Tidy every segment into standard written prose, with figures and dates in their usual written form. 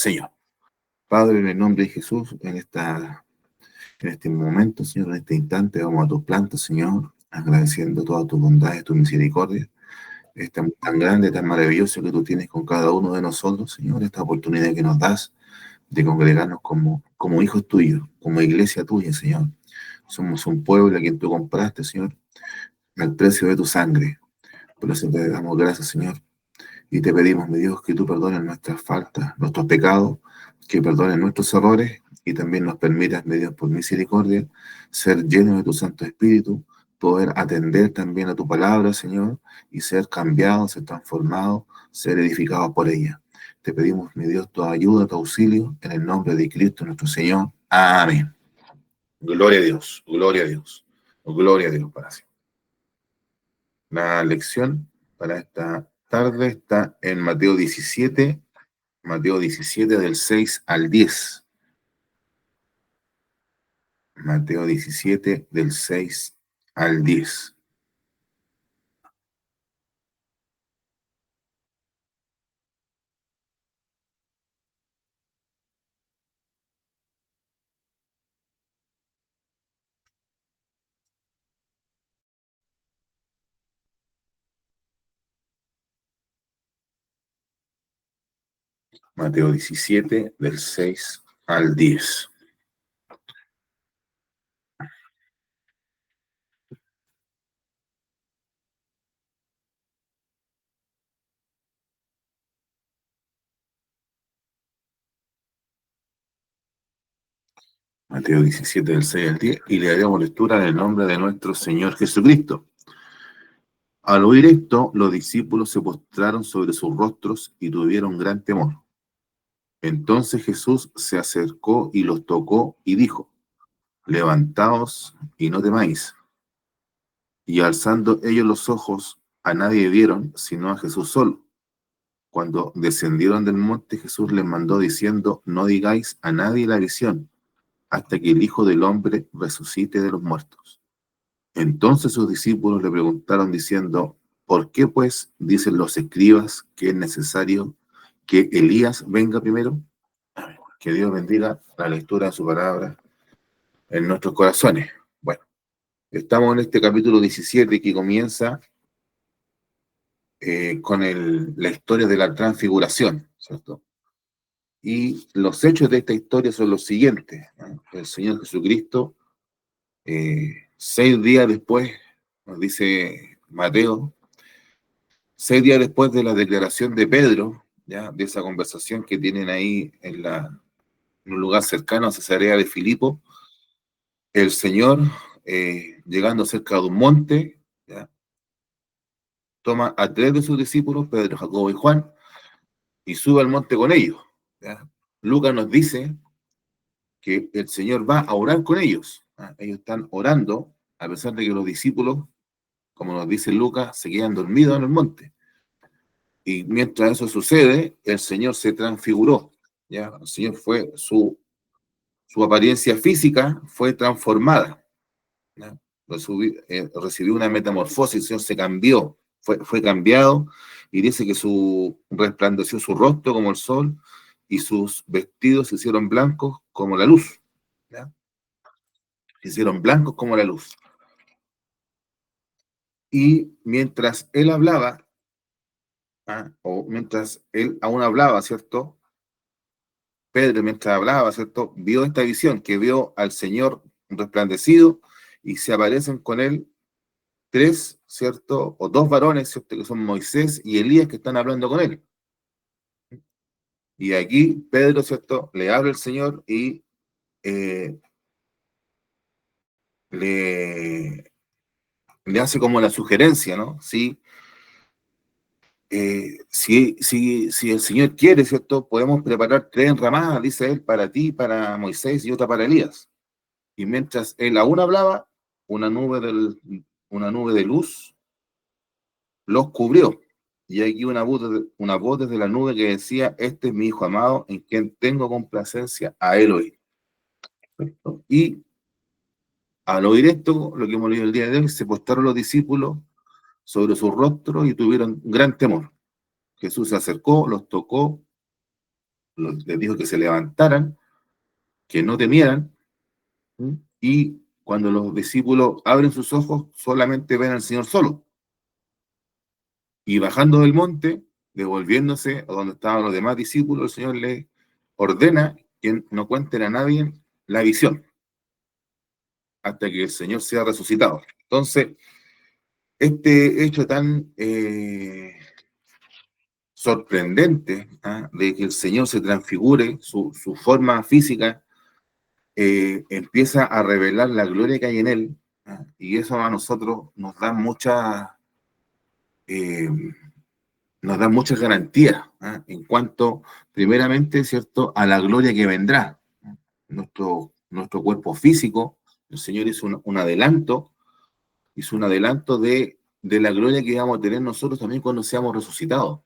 Señor. Padre, en el nombre de Jesús, en este momento, Señor, en este instante, vamos a tus plantas, Señor, agradeciendo todas tus bondades, tu misericordia, este amor tan grande, tan maravilloso que tú tienes con cada uno de nosotros, Señor, esta oportunidad que nos das de congregarnos como hijos tuyos, como iglesia tuya, Señor. Somos un pueblo a quien tú compraste, Señor, al precio de tu sangre. Por eso te damos gracias, Señor. Y te pedimos, mi Dios, que tú perdones nuestras faltas, nuestros pecados, que perdones nuestros errores y también nos permitas, mi Dios, por misericordia, ser llenos de tu Santo Espíritu, poder atender también a tu palabra, Señor, y ser cambiados, ser transformados, ser edificados por ella. Te pedimos, mi Dios, tu ayuda, tu auxilio, en el nombre de Cristo nuestro Señor. Amén. Gloria a Dios, gloria a Dios, gloria a Dios para siempre. La lección para esta tarde está en Mateo 17 del 6 al 10. Mateo 17 del 6 al 10. Mateo 17 del 6 al 10. Mateo 17 del 6 al 10. Y le haremos lectura en el nombre de nuestro Señor Jesucristo. Al oír esto, los discípulos se postraron sobre sus rostros y tuvieron gran temor. Entonces Jesús se acercó y los tocó y dijo: Levantaos y no temáis. Y alzando ellos los ojos, a nadie vieron, sino a Jesús solo. Cuando descendieron del monte, Jesús les mandó diciendo: No digáis a nadie la visión, hasta que el Hijo del Hombre resucite de los muertos. Entonces sus discípulos le preguntaron diciendo: ¿Por qué pues dicen los escribas que es necesario que Elías venga primero? Amén. Que Dios bendiga la lectura de su palabra en nuestros corazones. Bueno, estamos en este capítulo 17 que comienza con la historia de la transfiguración, ¿cierto? Y los hechos de esta historia son los siguientes, ¿no? El Señor Jesucristo, 6 días después, nos dice Mateo, 6 días después de la declaración de Pedro, ¿ya? De esa conversación que tienen ahí en un lugar cercano a Cesarea de Filipo, el Señor, llegando cerca de un monte, ¿ya? Toma a 3 de sus discípulos, Pedro, Jacobo y Juan, y sube al monte con ellos, ¿ya? Lucas nos dice que el Señor va a orar con ellos, ¿ah? Ellos están orando, a pesar de que los discípulos, como nos dice Lucas, se quedan dormidos en el monte. Y mientras eso sucede, el Señor se transfiguró, ¿ya? El Señor su apariencia física fue transformada, ¿ya? Recibió una metamorfosis, el Señor se cambió, fue cambiado, y dice que resplandeció su rostro como el sol, y sus vestidos se hicieron blancos como la luz, ¿ya? Se hicieron blancos como la luz. Y mientras él hablaba, o mientras él aún hablaba, ¿cierto? Pedro, mientras hablaba, ¿cierto? Vio esta visión, que vio al Señor resplandecido y se aparecen con él 3, ¿cierto? O 2 varones, ¿cierto? Que son Moisés y Elías, que están hablando con él. Y aquí Pedro, ¿cierto? Le habla al Señor y le, le hace como la sugerencia, ¿no? Sí, si el Señor quiere, ¿cierto? Podemos preparar 3 enramadas, dice él, para ti, para Moisés y otra para Elías. Y mientras él aún hablaba, una nube, una nube de luz los cubrió. Y aquí una voz desde la nube que decía: Este es mi Hijo amado, en quien tengo complacencia, a él oír. Y al oír esto, lo que hemos leído el día de hoy, se postraron los discípulos sobre su rostro y tuvieron gran temor. Jesús se acercó, los tocó, les dijo que se levantaran, que no temieran, y cuando los discípulos abren sus ojos, solamente ven al Señor solo. Y bajando del monte, devolviéndose a donde estaban los demás discípulos, el Señor les ordena que no cuenten a nadie la visión, hasta que el Señor sea resucitado. Entonces, este hecho tan sorprendente, de que el Señor se transfigure, su forma física, empieza a revelar la gloria que hay en Él, y eso a nosotros eh, nos da muchas garantías, en cuanto, primeramente, ¿cierto?, a la gloria que vendrá. Nuestro cuerpo físico, el Señor hizo un adelanto de la gloria que vamos a tener nosotros también cuando seamos resucitados.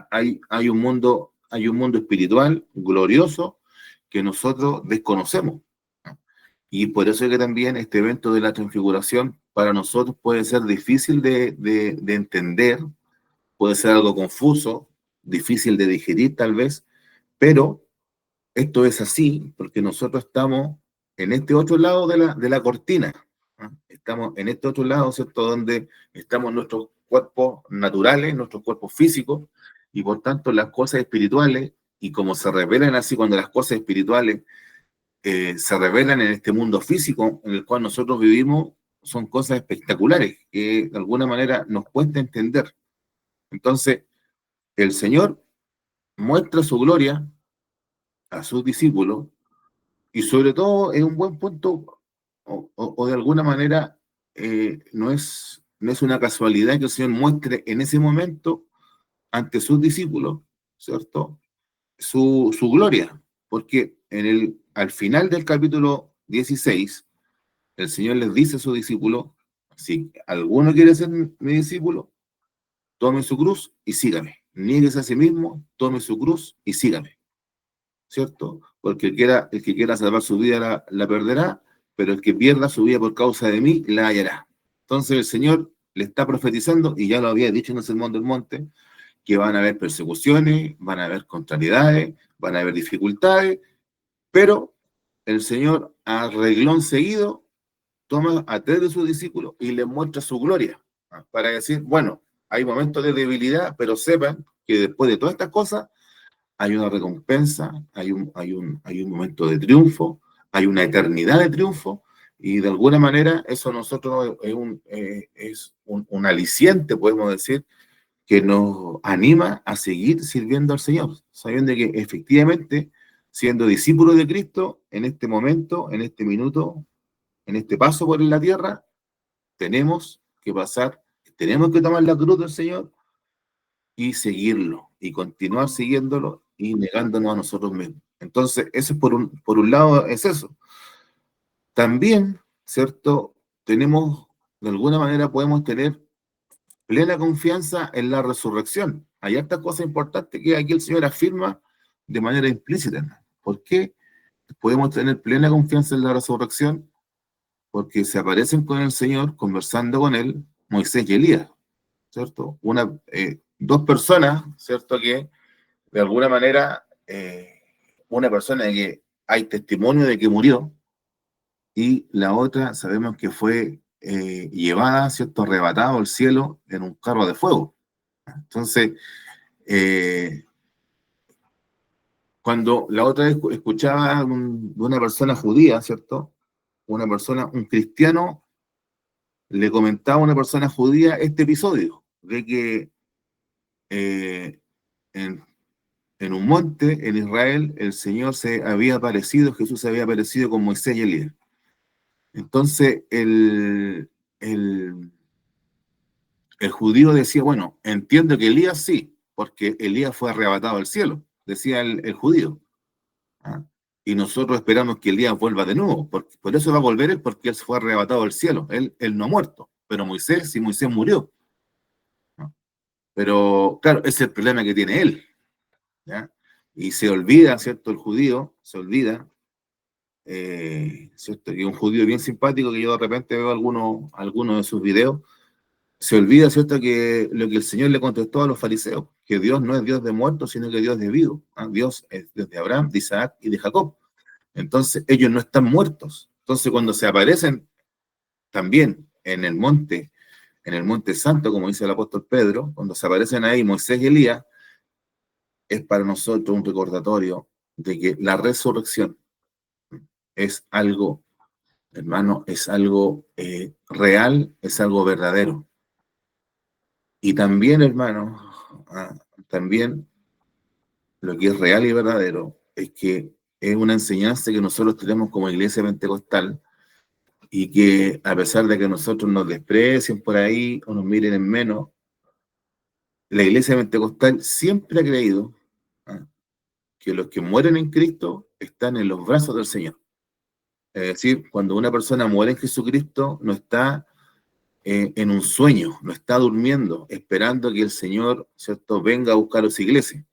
Hay un mundo espiritual glorioso que nosotros desconocemos. Y por eso es que también este evento de la transfiguración para nosotros puede ser difícil de entender, puede ser algo confuso, difícil de digerir tal vez, pero esto es así porque nosotros estamos en este otro lado de la cortina. Estamos en este otro lado, ¿cierto?, donde estamos nuestros cuerpos naturales, nuestros cuerpos físicos, y por tanto las cosas espirituales, y como se revelan así cuando las cosas espirituales se revelan en este mundo físico en el cual nosotros vivimos, son cosas espectaculares que de alguna manera nos cuesta entender. Entonces, el Señor muestra su gloria a sus discípulos, y sobre todo es un buen punto, o de alguna manera no es una casualidad que el Señor muestre en ese momento ante sus discípulos, ¿cierto?, su gloria, porque al final del capítulo 16, el Señor les dice a sus discípulos: si alguno quiere ser mi discípulo, tome su cruz y sígame. Niéguese a sí mismo, tome su cruz y sígame. ¿Cierto? Porque el que quiera salvar su vida la perderá, pero el que pierda su vida por causa de mí, la hallará. Entonces el Señor le está profetizando, y ya lo había dicho en el Sermón del Monte, que van a haber persecuciones, van a haber contrariedades, van a haber dificultades, pero el Señor, a reglón seguido, toma a 3 de sus discípulos y les muestra su gloria, para decir, bueno, hay momentos de debilidad, pero sepan que después de todas estas cosas hay una recompensa, hay un momento de triunfo, hay una eternidad de triunfo, y de alguna manera eso a nosotros es un aliciente, podemos decir, que nos anima a seguir sirviendo al Señor, sabiendo que efectivamente, siendo discípulos de Cristo, en este momento, en este minuto, en este paso por la tierra, tenemos que pasar, tenemos que tomar la cruz del Señor y seguirlo, y continuar siguiéndolo y negándonos a nosotros mismos. Entonces, eso es por un lado, es eso. También, ¿cierto? De alguna manera podemos tener plena confianza en la resurrección. Hay hartas cosas importantes que aquí el Señor afirma de manera implícita. ¿Por qué podemos tener plena confianza en la resurrección? Porque se aparecen con el Señor, conversando con él, Moisés y Elías, ¿cierto? Dos personas, ¿cierto?, que de alguna manera, una persona de que hay testimonio de que murió, y la otra sabemos que fue llevada, ¿cierto?, arrebatada al cielo en un carro de fuego. Entonces, cuando la otra vez escuchaba de una persona judía, ¿cierto?, un cristiano le comentaba a una persona judía este episodio, de que eh, en, en un monte en Israel el Señor Jesús se había aparecido con Moisés y Elías. Entonces el judío decía, bueno, entiendo que Elías sí, porque Elías fue arrebatado al cielo, decía el judío. ¿Ah? Y nosotros esperamos que Elías vuelva de nuevo, por eso va a volver él, porque él fue arrebatado al cielo, él no ha muerto, pero Moisés, sí, Moisés murió. ¿No? Pero claro, ese es el problema que tiene él, ¿ya? Y se olvida, ¿cierto? El judío se olvida, ¿cierto? Y un judío bien simpático que yo de repente veo algunos de sus videos, se olvida, ¿cierto?, que lo que el Señor le contestó a los fariseos, que Dios no es Dios de muertos, sino que Dios de vivos. Dios es Dios de Abraham, de Isaac y de Jacob. Entonces, ellos no están muertos. Entonces, cuando se aparecen también en el monte santo, como dice el apóstol Pedro, cuando se aparecen ahí Moisés y Elías, es para nosotros un recordatorio de que la resurrección es algo, hermano, es algo real, es algo verdadero. Y también, hermano, también lo que es real y verdadero es que es una enseñanza que nosotros tenemos como iglesia pentecostal, y que a pesar de que nosotros nos desprecien por ahí o nos miren en menos, la iglesia pentecostal siempre ha creído que los que mueren en Cristo están en los brazos del Señor. Es decir, cuando una persona muere en Jesucristo, no está en un sueño, no está durmiendo, esperando que el Señor, ¿cierto?, venga a buscar a su iglesia.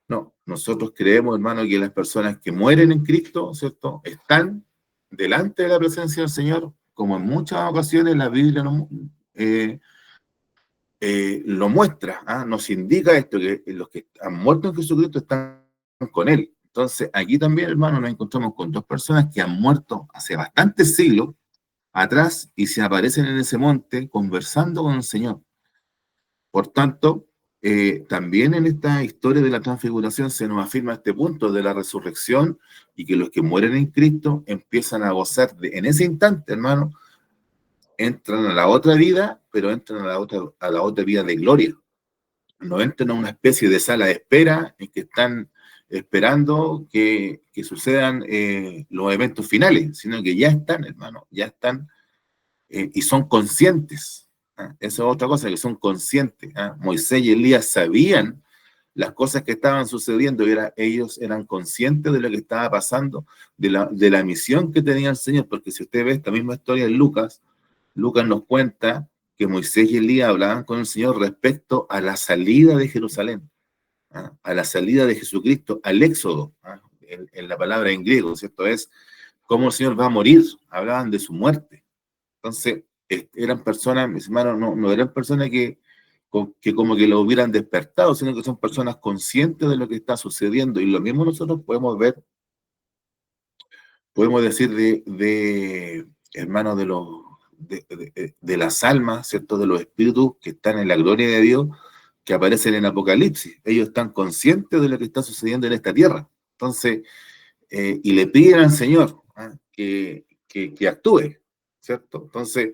No, nosotros creemos, hermano, que las personas que mueren en Cristo, ¿cierto?, están delante de la presencia del Señor, como en muchas ocasiones la Biblia lo muestra, nos indica esto, que los que han muerto en Jesucristo están con Él. Entonces, aquí también, hermano, nos encontramos con dos personas que han muerto hace bastantes siglos atrás y se aparecen en ese monte conversando con el Señor. Por tanto, también en esta historia de la transfiguración se nos afirma este punto de la resurrección, y que los que mueren en Cristo empiezan a gozar en ese instante, hermano, entran a la otra vida, pero entran a la otra vida de gloria. No entran a una especie de sala de espera en que están esperando que sucedan los eventos finales, sino que ya están, hermano, ya están y son conscientes. Esa es otra cosa, que son conscientes. Moisés y Elías sabían las cosas que estaban sucediendo, y ellos eran conscientes de lo que estaba pasando, de la misión que tenía el Señor, porque si usted ve esta misma historia en Lucas nos cuenta que Moisés y Elías hablaban con el Señor respecto a la salida de Jerusalén, a la salida de Jesucristo, al éxodo, en la palabra en griego, ¿cierto? Es cómo el Señor va a morir, hablaban de su muerte. Entonces, eran personas, mis hermanos, no eran personas que como que lo hubieran despertado, sino que son personas conscientes de lo que está sucediendo, y lo mismo nosotros podemos ver, podemos decir hermanos, de las almas, ¿cierto?, de los espíritus que están en la gloria de Dios, que aparecen en Apocalipsis. Ellos están conscientes de lo que está sucediendo en esta tierra. Entonces, y le piden al Señor que actúe, ¿cierto? Entonces,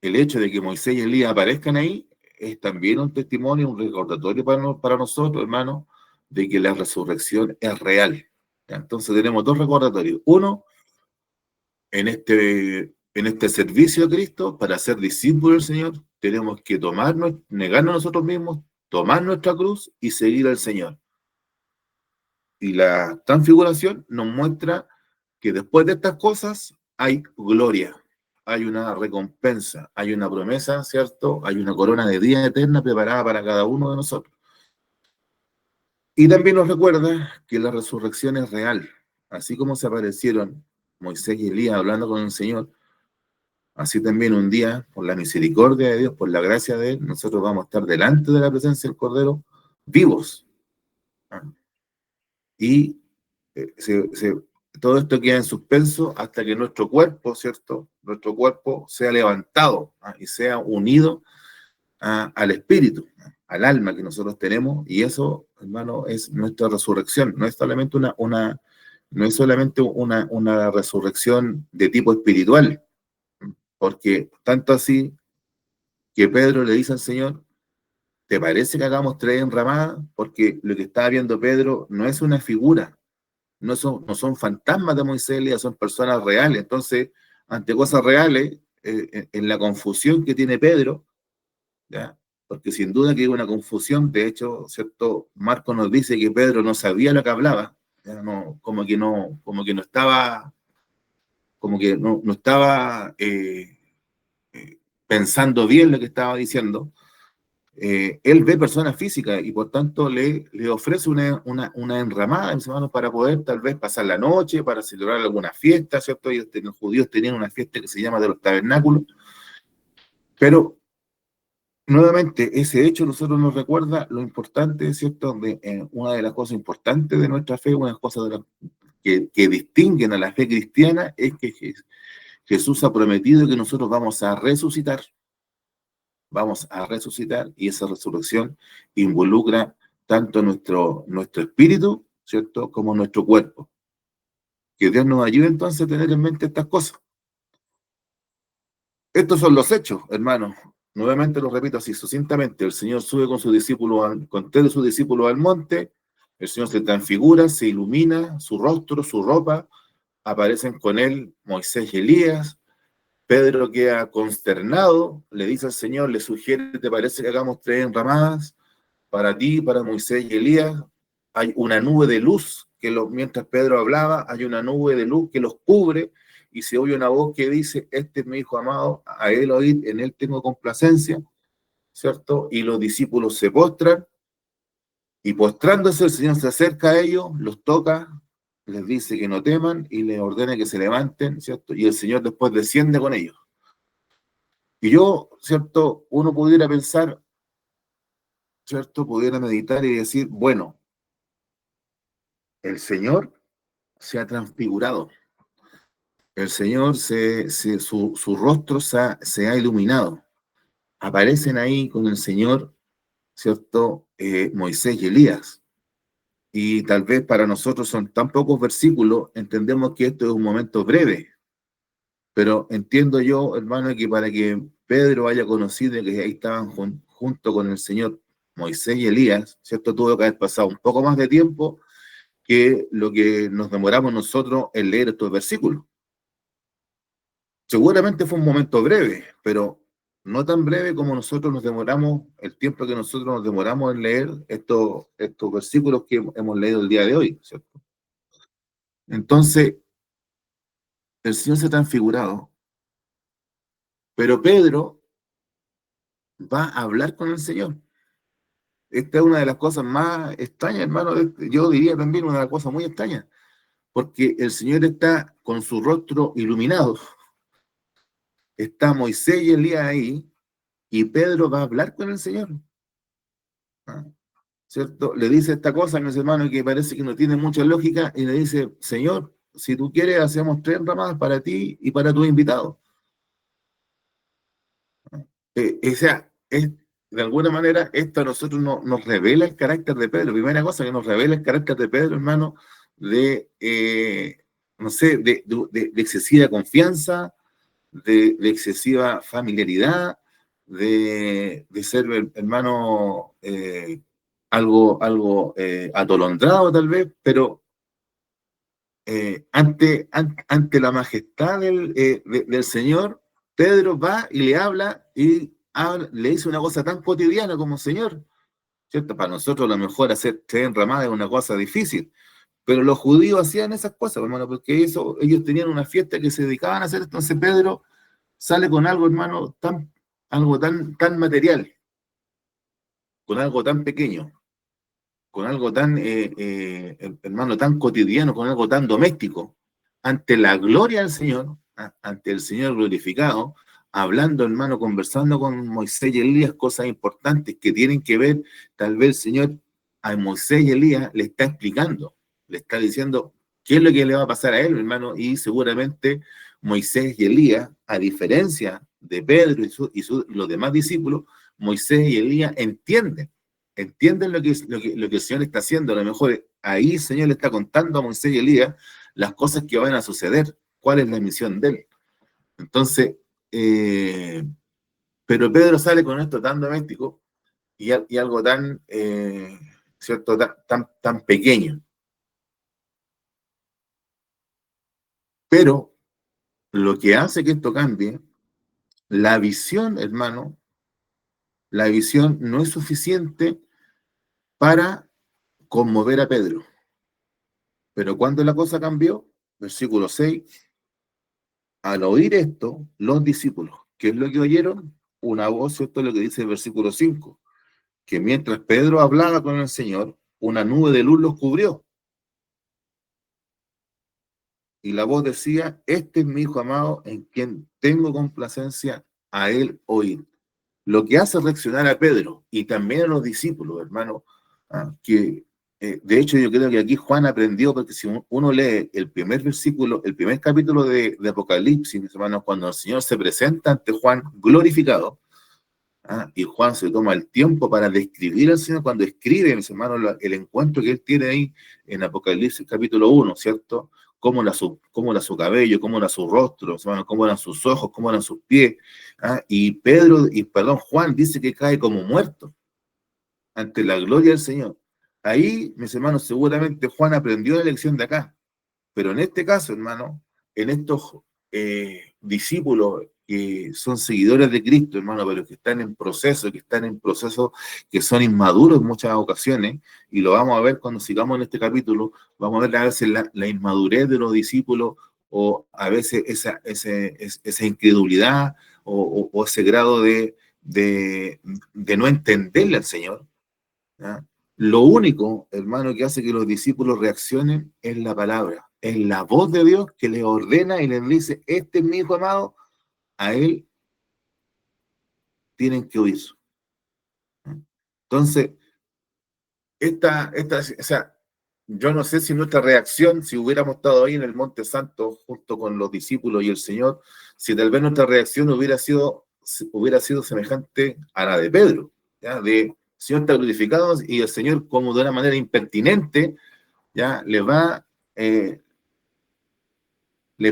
el hecho de que Moisés y Elías aparezcan ahí es también un testimonio, un recordatorio para nosotros, hermanos, de que la resurrección es real. Entonces tenemos dos recordatorios. Uno, en este servicio a Cristo, para ser discípulos del Señor, tenemos que negarnos a nosotros mismos, tomar nuestra cruz y seguir al Señor. Y la transfiguración nos muestra que después de estas cosas hay gloria, hay una recompensa, hay una promesa, ¿cierto? Hay una corona de vida eterna preparada para cada uno de nosotros. Y también nos recuerda que la resurrección es real. Así como se aparecieron Moisés y Elías hablando con el Señor, así también un día, por la misericordia de Dios, por la gracia de Él, nosotros vamos a estar delante de la presencia del Cordero, vivos. Y todo esto queda en suspenso hasta que nuestro cuerpo, ¿cierto? Nuestro cuerpo sea levantado y sea unido al espíritu, al alma que nosotros tenemos, y eso, hermano, es nuestra resurrección. No es solamente una resurrección de tipo espiritual, porque tanto así que Pedro le dice al Señor: ¿te parece que hagamos 3 enramadas? Porque lo que estaba viendo Pedro no es una figura, no son fantasmas de Moisés y Elías, son personas reales. Entonces, ante cosas reales, en la confusión que tiene Pedro, ¿ya? Porque sin duda que hay una confusión. De hecho, ¿cierto?, Marcos nos dice que Pedro no sabía lo que hablaba, ¿ya? Como que no estaba, no estaba pensando bien lo que estaba diciendo. Él ve personas físicas y por tanto le ofrece una enramada, mis hermanos, para poder tal vez pasar la noche, para celebrar alguna fiesta, ¿cierto? Los judíos tenían una fiesta que se llama de los tabernáculos, pero Nuevamente, ese hecho nosotros nos recuerda lo importante, ¿cierto? Una de las cosas importantes de nuestra fe, una de las cosas que distinguen a la fe cristiana es que Jesús ha prometido que nosotros vamos a resucitar y esa resurrección involucra tanto nuestro espíritu, ¿cierto? Como nuestro cuerpo. Que Dios nos ayude entonces a tener en mente estas cosas. Estos son los hechos, hermanos. Nuevamente lo repito así sucintamente. El Señor sube con sus discípulos, con tres de sus discípulos al monte. El Señor se transfigura, se ilumina su rostro, su ropa. Aparecen con él Moisés y Elías. Pedro queda consternado, le dice al Señor, le sugiere, ¿te parece que hagamos tres enramadas para ti, para Moisés y Elías? Hay una nube de luz mientras Pedro hablaba, hay una nube de luz que los cubre y se oye una voz que dice, este es mi hijo amado, a él oíd, en él tengo complacencia, ¿cierto? Y los discípulos se postran y postrándose el Señor se acerca a ellos, los toca, les dice que no teman y les ordena que se levanten, ¿cierto? Y el Señor después desciende con ellos. Y yo, ¿cierto? Uno pudiera pensar, ¿cierto? Pudiera meditar y decir, bueno, el Señor se ha transfigurado, el Señor su rostro se ha iluminado. Aparecen ahí con el Señor, ¿cierto? Moisés y Elías. Y tal vez para nosotros son tan pocos versículos, entendemos que esto es un momento breve, pero entiendo yo, hermano, que para que Pedro haya conocido que ahí estaban junto con el Señor Moisés y Elías, ¿cierto? Tuvo que haber pasado un poco más de tiempo que lo que nos demoramos nosotros en leer estos versículos. Seguramente fue un momento breve, pero no tan breve como nosotros nos demoramos, el tiempo que nosotros nos demoramos en leer estos versículos que hemos leído el día de hoy, ¿cierto? Entonces, el Señor se ha transfigurado, pero Pedro va a hablar con el Señor. Esta es una de las cosas más extrañas, hermano. Yo diría también una de las cosas muy extrañas, porque el Señor está con su rostro iluminado. Está Moisés y Elías ahí, y Pedro va a hablar con el Señor. ¿Ah? ¿Cierto? Le dice esta cosa a mis hermanos que parece que no tiene mucha lógica, y le dice, Señor, si tú quieres, hacemos tres ramadas para ti y para tus invitados. O sea, de alguna manera, esto a nosotros nos revela el carácter de Pedro. Primera cosa que nos revela el carácter de Pedro, hermano, no sé, de excesiva confianza, de excesiva familiaridad, de ser, hermano, algo atolondrado tal vez, pero ante la majestad del Señor, Pedro va y le habla le dice una cosa tan cotidiana como Señor, ¿cierto? Para nosotros a lo mejor hacer tres enramadas es una cosa difícil, pero los judíos hacían esas cosas, hermano, porque ellos tenían una fiesta que se dedicaban a hacer, entonces Pedro sale con algo, hermano, algo tan material, con algo tan pequeño, con algo hermano, tan cotidiano, con algo tan doméstico, ante la gloria del Señor, ante el Señor glorificado, hablando, hermano, conversando con Moisés y Elías, cosas importantes que tienen que ver, tal vez el Señor a Moisés y Elías le está explicando, le está diciendo qué es lo que le va a pasar a él, hermano, y seguramente Moisés y Elías, a diferencia de Pedro y los demás discípulos, Moisés y Elías entienden lo que el Señor está haciendo. A lo mejor ahí el Señor le está contando a Moisés y Elías las cosas que van a suceder, cuál es la misión de él. Entonces, pero Pedro sale con esto tan doméstico y algo ¿cierto? Tan pequeño. Pero lo que hace que esto cambie, la visión, hermano, la visión no es suficiente para conmover a Pedro. Pero cuando la cosa cambió, versículo 6, al oír esto, los discípulos, ¿qué es lo que oyeron? Una voz, esto es lo que dice el versículo 5, que mientras Pedro hablaba con el Señor, una nube de luz los cubrió. Y la voz decía, este es mi hijo amado en quien tengo complacencia, a él oír. lo que hace reaccionar a Pedro y también a los discípulos, hermano, que de hecho yo creo que aquí Juan aprendió, porque si uno lee el primer versículo, el primer capítulo de Apocalipsis, hermano, cuando el Señor se presenta ante Juan glorificado, y Juan se toma el tiempo para describir al Señor cuando escribe, mis hermanos, el encuentro que él tiene ahí en Apocalipsis capítulo 1, ¿cierto? Cómo era su cabello, cómo era su rostro, hermanos, cómo eran sus ojos, cómo eran sus pies. Perdón, Juan dice que cae como muerto ante la gloria del Señor. Ahí, mis hermanos, seguramente Juan aprendió la lección de acá. Pero en este caso, hermano, en estos discípulos que son seguidores de Cristo, hermano, pero que están en proceso, que son inmaduros en muchas ocasiones, y lo vamos a ver cuando sigamos en este capítulo, vamos a ver a veces la inmadurez de los discípulos, o a veces esa incredulidad, o ese grado de no entenderle al Señor. ¿Ya? Lo único, hermano, que hace que los discípulos reaccionen es la palabra, es la voz de Dios que les ordena y les dice, este es mi hijo amado, a él tienen que oír. Entonces, o sea, yo no sé si nuestra reacción, si hubiéramos estado ahí en el Monte Santo junto con los discípulos y el Señor, si tal vez nuestra reacción hubiera sido semejante a la de Pedro, ¿ya? De Señor está glorificado, y el Señor, como de una manera impertinente, ya le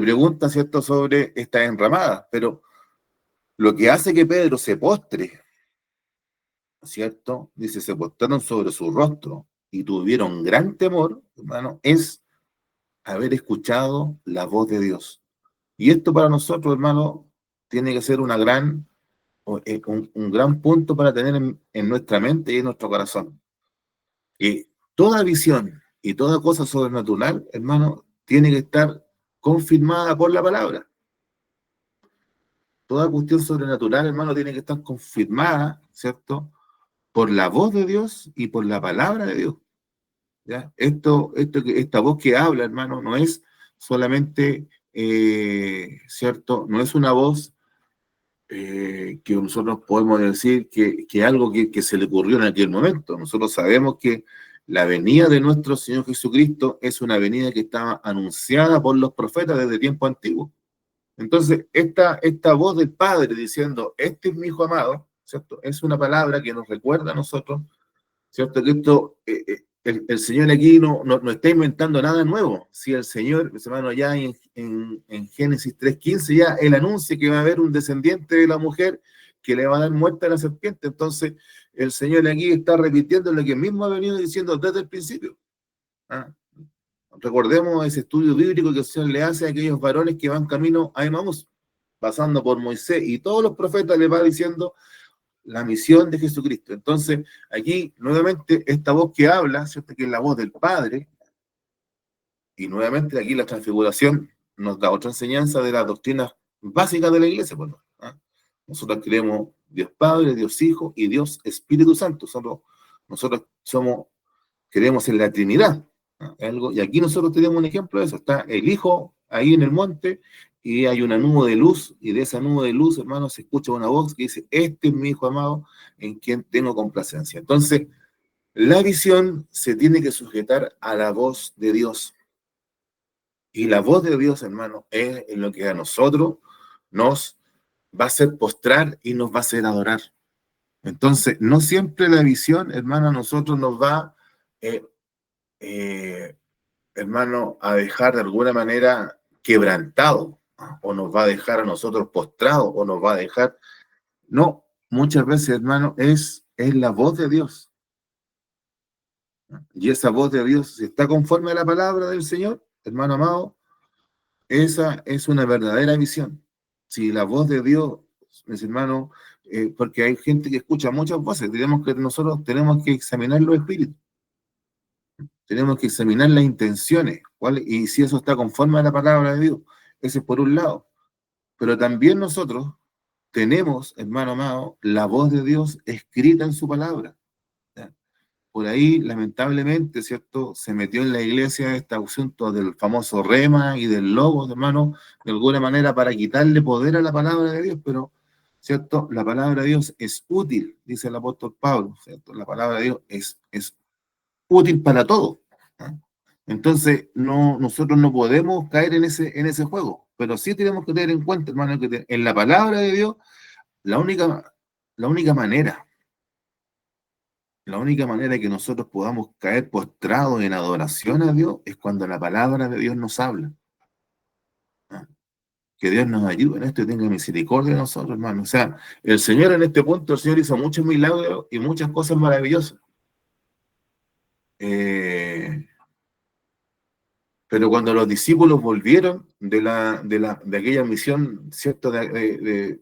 pregunta, ¿cierto?, sobre estas enramadas, pero lo que hace que Pedro se postre, ¿cierto? Dice, se postraron sobre su rostro y tuvieron gran temor, hermano, es haber escuchado la voz de Dios. Y esto para nosotros, hermano, tiene que ser un gran punto para tener en nuestra mente y en nuestro corazón. Y toda visión y toda cosa sobrenatural, hermano, tiene que estar confirmada por la palabra. Toda cuestión sobrenatural, hermano, tiene que estar confirmada, ¿cierto? Por la voz de Dios y por la palabra de Dios. ¿Ya? Esta voz que habla, hermano, no es solamente, ¿cierto? No es una voz que nosotros podemos decir que algo que se le ocurrió en aquel momento. Nosotros sabemos que la venida de nuestro Señor Jesucristo es una venida que estaba anunciada por los profetas desde tiempo antiguo. Entonces, esta voz del Padre diciendo, este es mi Hijo amado, ¿cierto? Es una palabra que nos recuerda a nosotros, ¿cierto? Que el Señor aquí no está inventando nada nuevo. Si el Señor, mis hermanos, ya en Génesis 3:15, ya Él anuncia que va a haber un descendiente de la mujer que le va a dar muerte a la serpiente. Entonces, el Señor aquí está repitiendo lo que mismo ha venido diciendo desde el principio. ¿Ah? Recordemos ese estudio bíblico que el Señor le hace a aquellos varones que van camino a Emaús, pasando por Moisés, y todos los profetas le va diciendo la misión de Jesucristo. Entonces, aquí, nuevamente, esta voz que habla, ¿cierto?, que es la voz del Padre, y nuevamente aquí la transfiguración nos da otra enseñanza de las doctrinas básicas de la iglesia. Bueno, nosotros creemos Dios Padre, Dios Hijo y Dios Espíritu Santo. Nosotros creemos en la Trinidad. Y aquí nosotros tenemos un ejemplo de eso. Está el Hijo ahí en el monte y hay una nube de luz, y de esa nube de luz, hermano, se escucha una voz que dice, este es mi Hijo amado en quien tengo complacencia. Entonces, la visión se tiene que sujetar a la voz de Dios. Y la voz de Dios, hermano, es en lo que a nosotros nos va a hacer postrar y nos va a hacer adorar. Entonces, no siempre la visión, hermano, a nosotros nos va eh, hermano, a dejar de alguna manera quebrantado, o nos va a dejar a nosotros postrados, o nos va a dejar... No, muchas veces, hermano, es la voz de Dios. Y esa voz de Dios, si está conforme a la palabra del Señor, hermano amado, esa es una verdadera visión. Si la voz de Dios, mis hermanos, porque hay gente que escucha muchas voces, nosotros tenemos que examinar los espíritus. Tenemos que examinar las intenciones, y si eso está conforme a la palabra de Dios. Ese es por un lado. Pero también nosotros tenemos, hermano amado, la voz de Dios escrita en su palabra. ¿Ya? Por ahí, lamentablemente, ¿cierto?, se metió en la iglesia este asunto del famoso rema y del logos, hermano, de alguna manera para quitarle poder a la palabra de Dios, pero ¿cierto? La palabra de Dios es útil, dice el apóstol Pablo, ¿cierto? La palabra de Dios es útil para todo. ¿Ah? Entonces, nosotros no podemos caer en ese juego, pero sí tenemos que tener en cuenta, hermano, que en la palabra de Dios, la única, la única manera, la única manera que nosotros podamos caer postrados en adoración a Dios es cuando la palabra de Dios nos habla. ¿Ah? Que Dios nos ayude en esto y tenga misericordia de nosotros, hermano. O sea, el Señor en este punto, el Señor hizo muchos milagros y muchas cosas maravillosas. Eh, pero cuando los discípulos volvieron de aquella misión, ¿cierto? De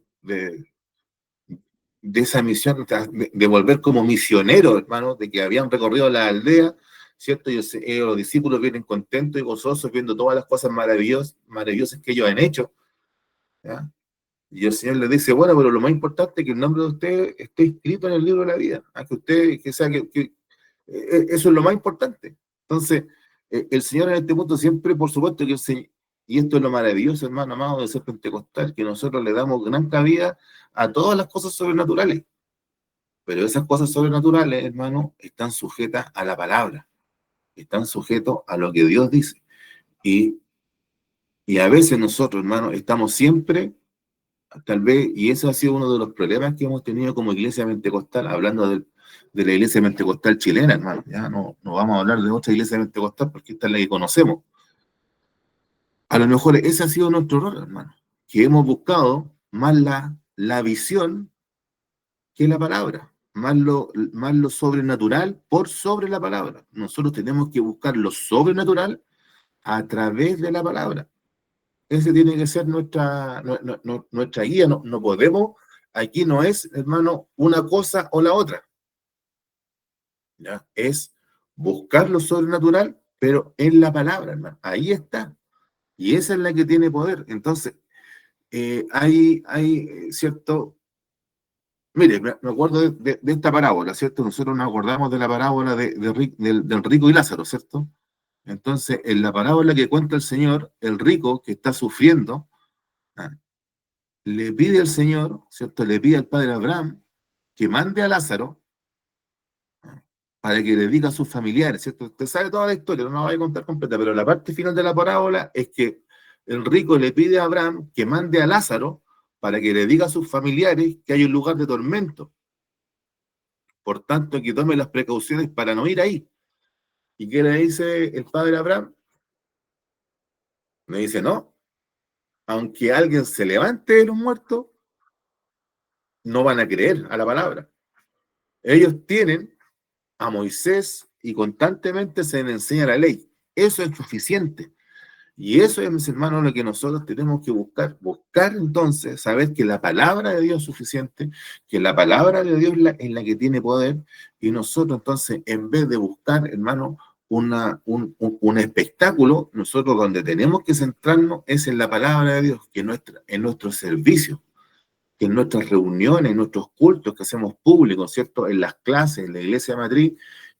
esa misión, de volver como misioneros, hermano, de que habían recorrido la aldea, ¿cierto? Y los discípulos vienen contentos y gozosos viendo todas las cosas maravillosas que ellos han hecho, ¿ya? Y el Señor les dice, bueno, pero lo más importante es que el nombre de usted esté escrito en el libro de la vida, a que usted, que sea que eso es lo más importante. Entonces, el Señor en este punto siempre, por supuesto, y esto es lo maravilloso, hermano amado, de ser pentecostal, que nosotros le damos gran cabida a todas las cosas sobrenaturales, pero esas cosas sobrenaturales, hermano, están sujetas a la palabra, están sujetos a lo que Dios dice. Y, y a veces nosotros, hermano, estamos siempre tal vez, y eso ha sido uno de los problemas que hemos tenido como iglesia pentecostal, hablando de la iglesia pentecostal chilena, hermano. Ya no vamos a hablar de otra iglesia pentecostal porque esta es la que conocemos. A lo mejor ese ha sido nuestro error, hermano, que hemos buscado más la visión que la palabra, más lo sobrenatural por sobre la palabra. Nosotros tenemos que buscar lo sobrenatural a través de la palabra. Ese tiene que ser nuestra guía. No podemos, aquí no es, hermano, una cosa o la otra. ¿Ya? Es buscar lo sobrenatural, pero en la palabra, hermano. Ahí está. Y esa es la que tiene poder. Entonces, hay cierto. Mire, me acuerdo de esta parábola, ¿cierto? Nosotros nos acordamos de la parábola del rico y Lázaro, ¿cierto? Entonces, en la parábola que cuenta el Señor, el rico que está sufriendo, ¿ah? Le pide al Señor, ¿cierto? Le pide al padre Abraham que mande a Lázaro, ¿ah? Para que le diga a sus familiares, ¿cierto? Usted sabe toda la historia, no la voy a contar completa, pero la parte final de la parábola es que el rico le pide a Abraham que mande a Lázaro para que le diga a sus familiares que hay un lugar de tormento. Por tanto, que tome las precauciones para no ir ahí. ¿Y qué le dice el padre Abraham? Me dice, no, aunque alguien se levante de los muertos, no van a creer a la palabra. Ellos tienen a Moisés y constantemente se le enseña la ley. Eso es suficiente. Y eso es, mis hermanos, lo que nosotros tenemos que buscar. Buscar entonces, saber que la palabra de Dios es suficiente, que la palabra de Dios es la que tiene poder, y nosotros entonces, en vez de buscar, hermano, un espectáculo, nosotros donde tenemos que centrarnos es en la palabra de Dios, que en nuestro servicio, que en nuestras reuniones, en nuestros cultos que hacemos públicos, ¿cierto? En las clases, en la iglesia matriz,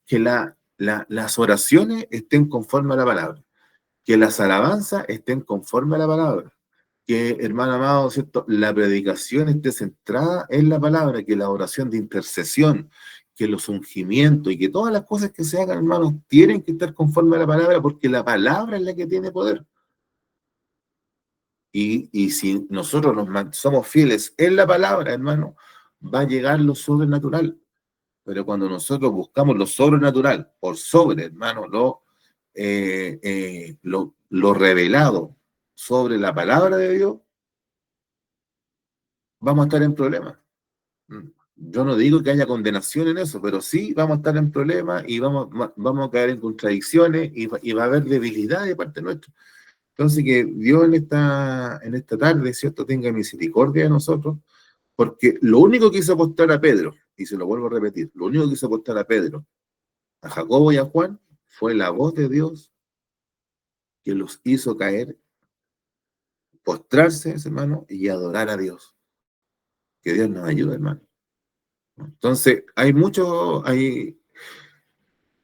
que las oraciones estén conforme a la palabra, que las alabanzas estén conforme a la palabra, que, hermano amado, ¿cierto? La predicación esté centrada en la palabra, que la oración de intercesión, que los ungimientos y que todas las cosas que se hagan, hermanos, tienen que estar conforme a la palabra, porque la palabra es la que tiene poder. Y si nosotros somos fieles en la palabra, hermano, va a llegar lo sobrenatural. Pero cuando nosotros buscamos lo sobrenatural por sobre, hermano, lo revelado sobre la palabra de Dios, vamos a estar en problemas. Yo no digo que haya condenación en eso, pero sí vamos a estar en problemas y vamos a caer en contradicciones y va a haber debilidad de parte nuestra. Entonces, que Dios en esta tarde, ¿cierto?, tenga misericordia de nosotros, porque lo único que hizo apostar a Pedro, y se lo vuelvo a repetir, lo único que hizo apostar a Pedro, a Jacobo y a Juan, fue la voz de Dios que los hizo caer, postrarse, hermano, y adorar a Dios. Que Dios nos ayude, hermano. Entonces,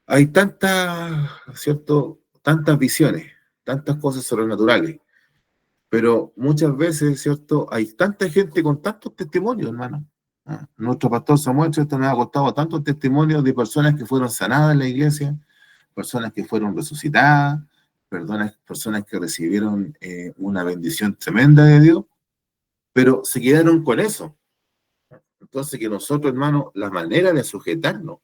hay tantas, ¿cierto? Tantas visiones, tantas cosas sobrenaturales, Pero muchas veces, ¿cierto? Hay tanta gente con tantos testimonios, hermano. Nuestro pastor Samuel, ¿cierto? Nos ha contado tantos testimonios de personas que fueron sanadas en la iglesia, personas que fueron resucitadas, personas que recibieron una bendición tremenda de Dios, pero se quedaron con eso. Entonces, que nosotros, hermano, la manera de sujetarnos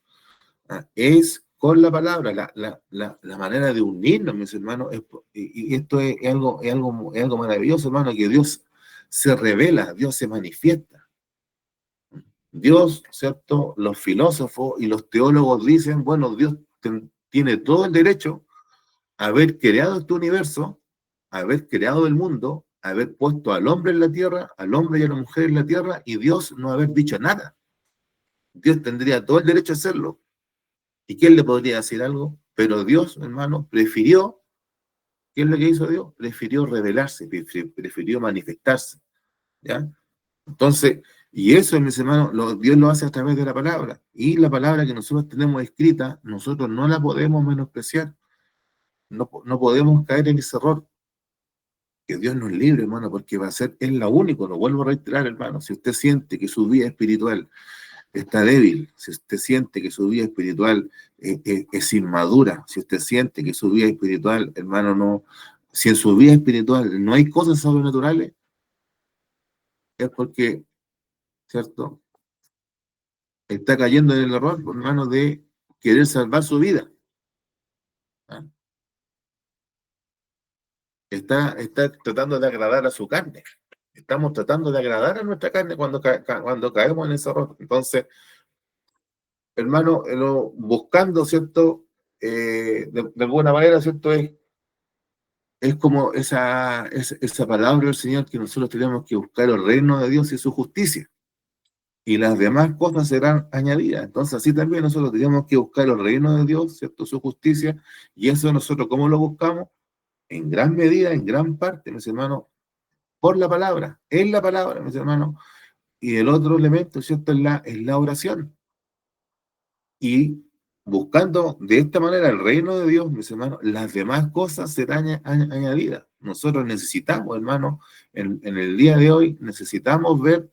es con la palabra, la manera de unirnos, mis hermanos, y esto es algo maravilloso, hermano, que Dios se revela, Dios se manifiesta. Dios, ¿cierto? Los filósofos y los teólogos dicen, bueno, Dios tiene todo el derecho a haber creado este universo, a haber creado el mundo, a haber puesto al hombre en la tierra, al hombre y a la mujer en la tierra, y Dios no haber dicho nada. Dios tendría todo el derecho a hacerlo. ¿Y quién le podría decir algo? Pero Dios, hermano, prefirió, ¿qué es lo que hizo Dios? Prefirió revelarse, prefirió manifestarse, ¿ya? Entonces, y eso, mis hermanos, Dios lo hace a través de la palabra. Y la palabra que nosotros tenemos escrita, nosotros no la podemos menospreciar. No podemos caer en ese error. Que Dios nos libre, hermano, porque va a ser, es la única, lo vuelvo a reiterar, hermano. Si usted siente que su vida espiritual está débil, si usted siente que su vida espiritual es inmadura, si usted siente que su vida espiritual, hermano, no, si en su vida espiritual no hay cosas sobrenaturales, es porque, ¿cierto? Está cayendo en el error, hermano, de querer salvar su vida. ¿Ah? Está tratando de agradar a su carne. Estamos tratando de agradar a nuestra carne cuando caemos en ese error. Entonces, hermano, buscando, ¿cierto? De alguna manera, ¿cierto? Es como esa palabra del Señor que nosotros tenemos que buscar el reino de Dios y su justicia. Y las demás cosas serán añadidas. Entonces, así también nosotros tenemos que buscar el reino de Dios, ¿cierto? Su justicia. Y eso nosotros, ¿cómo lo buscamos? En gran medida, en gran parte, mis hermanos, por la palabra, en la palabra, mis hermanos. Y el otro elemento, ¿cierto? Es la oración. Y buscando de esta manera el reino de Dios, mis hermanos, las demás cosas serán añadidas. Nosotros necesitamos, hermanos, en el día de hoy, necesitamos ver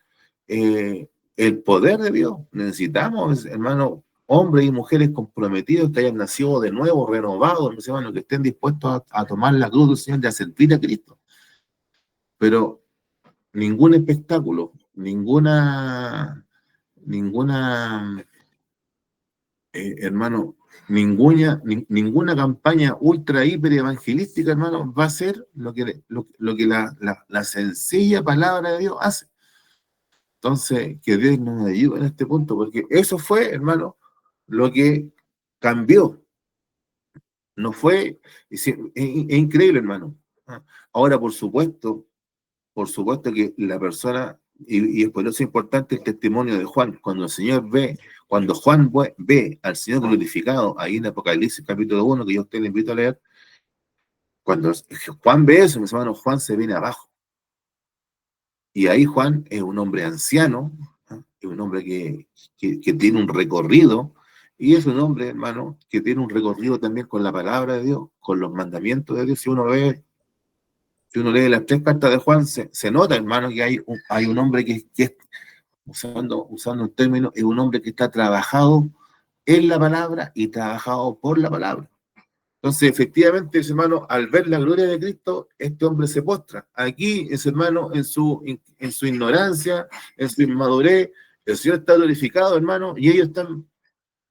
el poder de Dios. Necesitamos, hermanos, hombres y mujeres comprometidos que hayan nacido de nuevo, renovados, mis hermanos, que estén dispuestos a tomar la cruz del Señor y a servir a Cristo. Pero ningún espectáculo, ninguna hermano, ninguna campaña ultra hiper evangelística, hermano, va a ser lo que la sencilla palabra de Dios hace. Entonces, que Dios nos ayude en este punto, porque eso fue, hermano, lo que cambió. No fue, es increíble, hermano. Ahora, por supuesto que la persona, y por eso es importante el testimonio de Juan, cuando Juan ve al Señor glorificado, ahí en Apocalipsis capítulo 1, que yo a usted le invito a leer, cuando Juan ve eso, mis hermanos, Juan se viene abajo. Y ahí Juan es un hombre anciano, es un hombre que tiene un recorrido, y es un hombre, hermano, que tiene un recorrido también con la palabra de Dios, con los mandamientos de Dios. Si uno lee las tres cartas de Juan, se nota, hermano, que hay un hombre que es, usando un término, es un hombre que está trabajado en la palabra y trabajado por la palabra. Entonces, efectivamente, hermano, al ver la gloria de Cristo, este hombre se postra. Aquí, hermano, en su ignorancia, en su inmadurez, el Señor está glorificado, hermano, y ellos están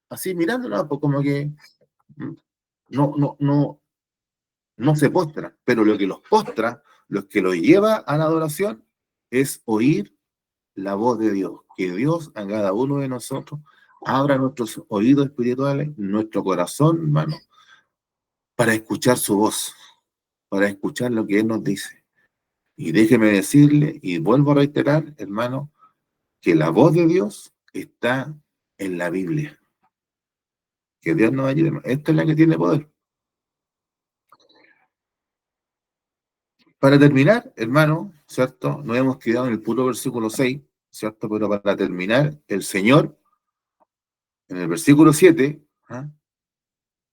así mirándonos, pues como que no, no, no, no se postran. Pero lo que los postra, lo que los lleva a la adoración, es oír la voz de Dios, que Dios a cada uno de nosotros abra nuestros oídos espirituales, nuestro corazón, hermano, para escuchar su voz, para escuchar lo que Él nos dice. Y déjeme decirle, y vuelvo a reiterar, hermano, que la voz de Dios está en la Biblia. Que Dios nos ayude, hermano. Esta es la que tiene poder. Para terminar, hermano, ¿cierto? Nos hemos quedado en el puro versículo 6, ¿cierto? Pero para terminar, el Señor, en el versículo 7, ¿ah?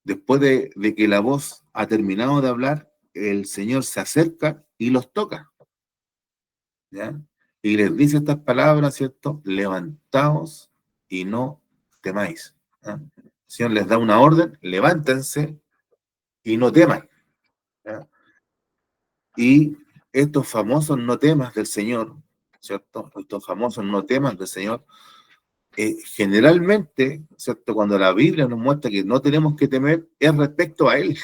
Después de que la voz ha terminado de hablar, el Señor se acerca y los toca. ¿ya? Y les dice estas palabras, ¿cierto? Levantaos y no temáis. ¿Ya? El Señor les da una orden, levántense y no teman. ¿Ya? Y estos famosos no temas del Señor, ¿cierto? Estos famosos no temas del Señor, generalmente, ¿cierto? Cuando la Biblia nos muestra que no tenemos que temer, es respecto a Él,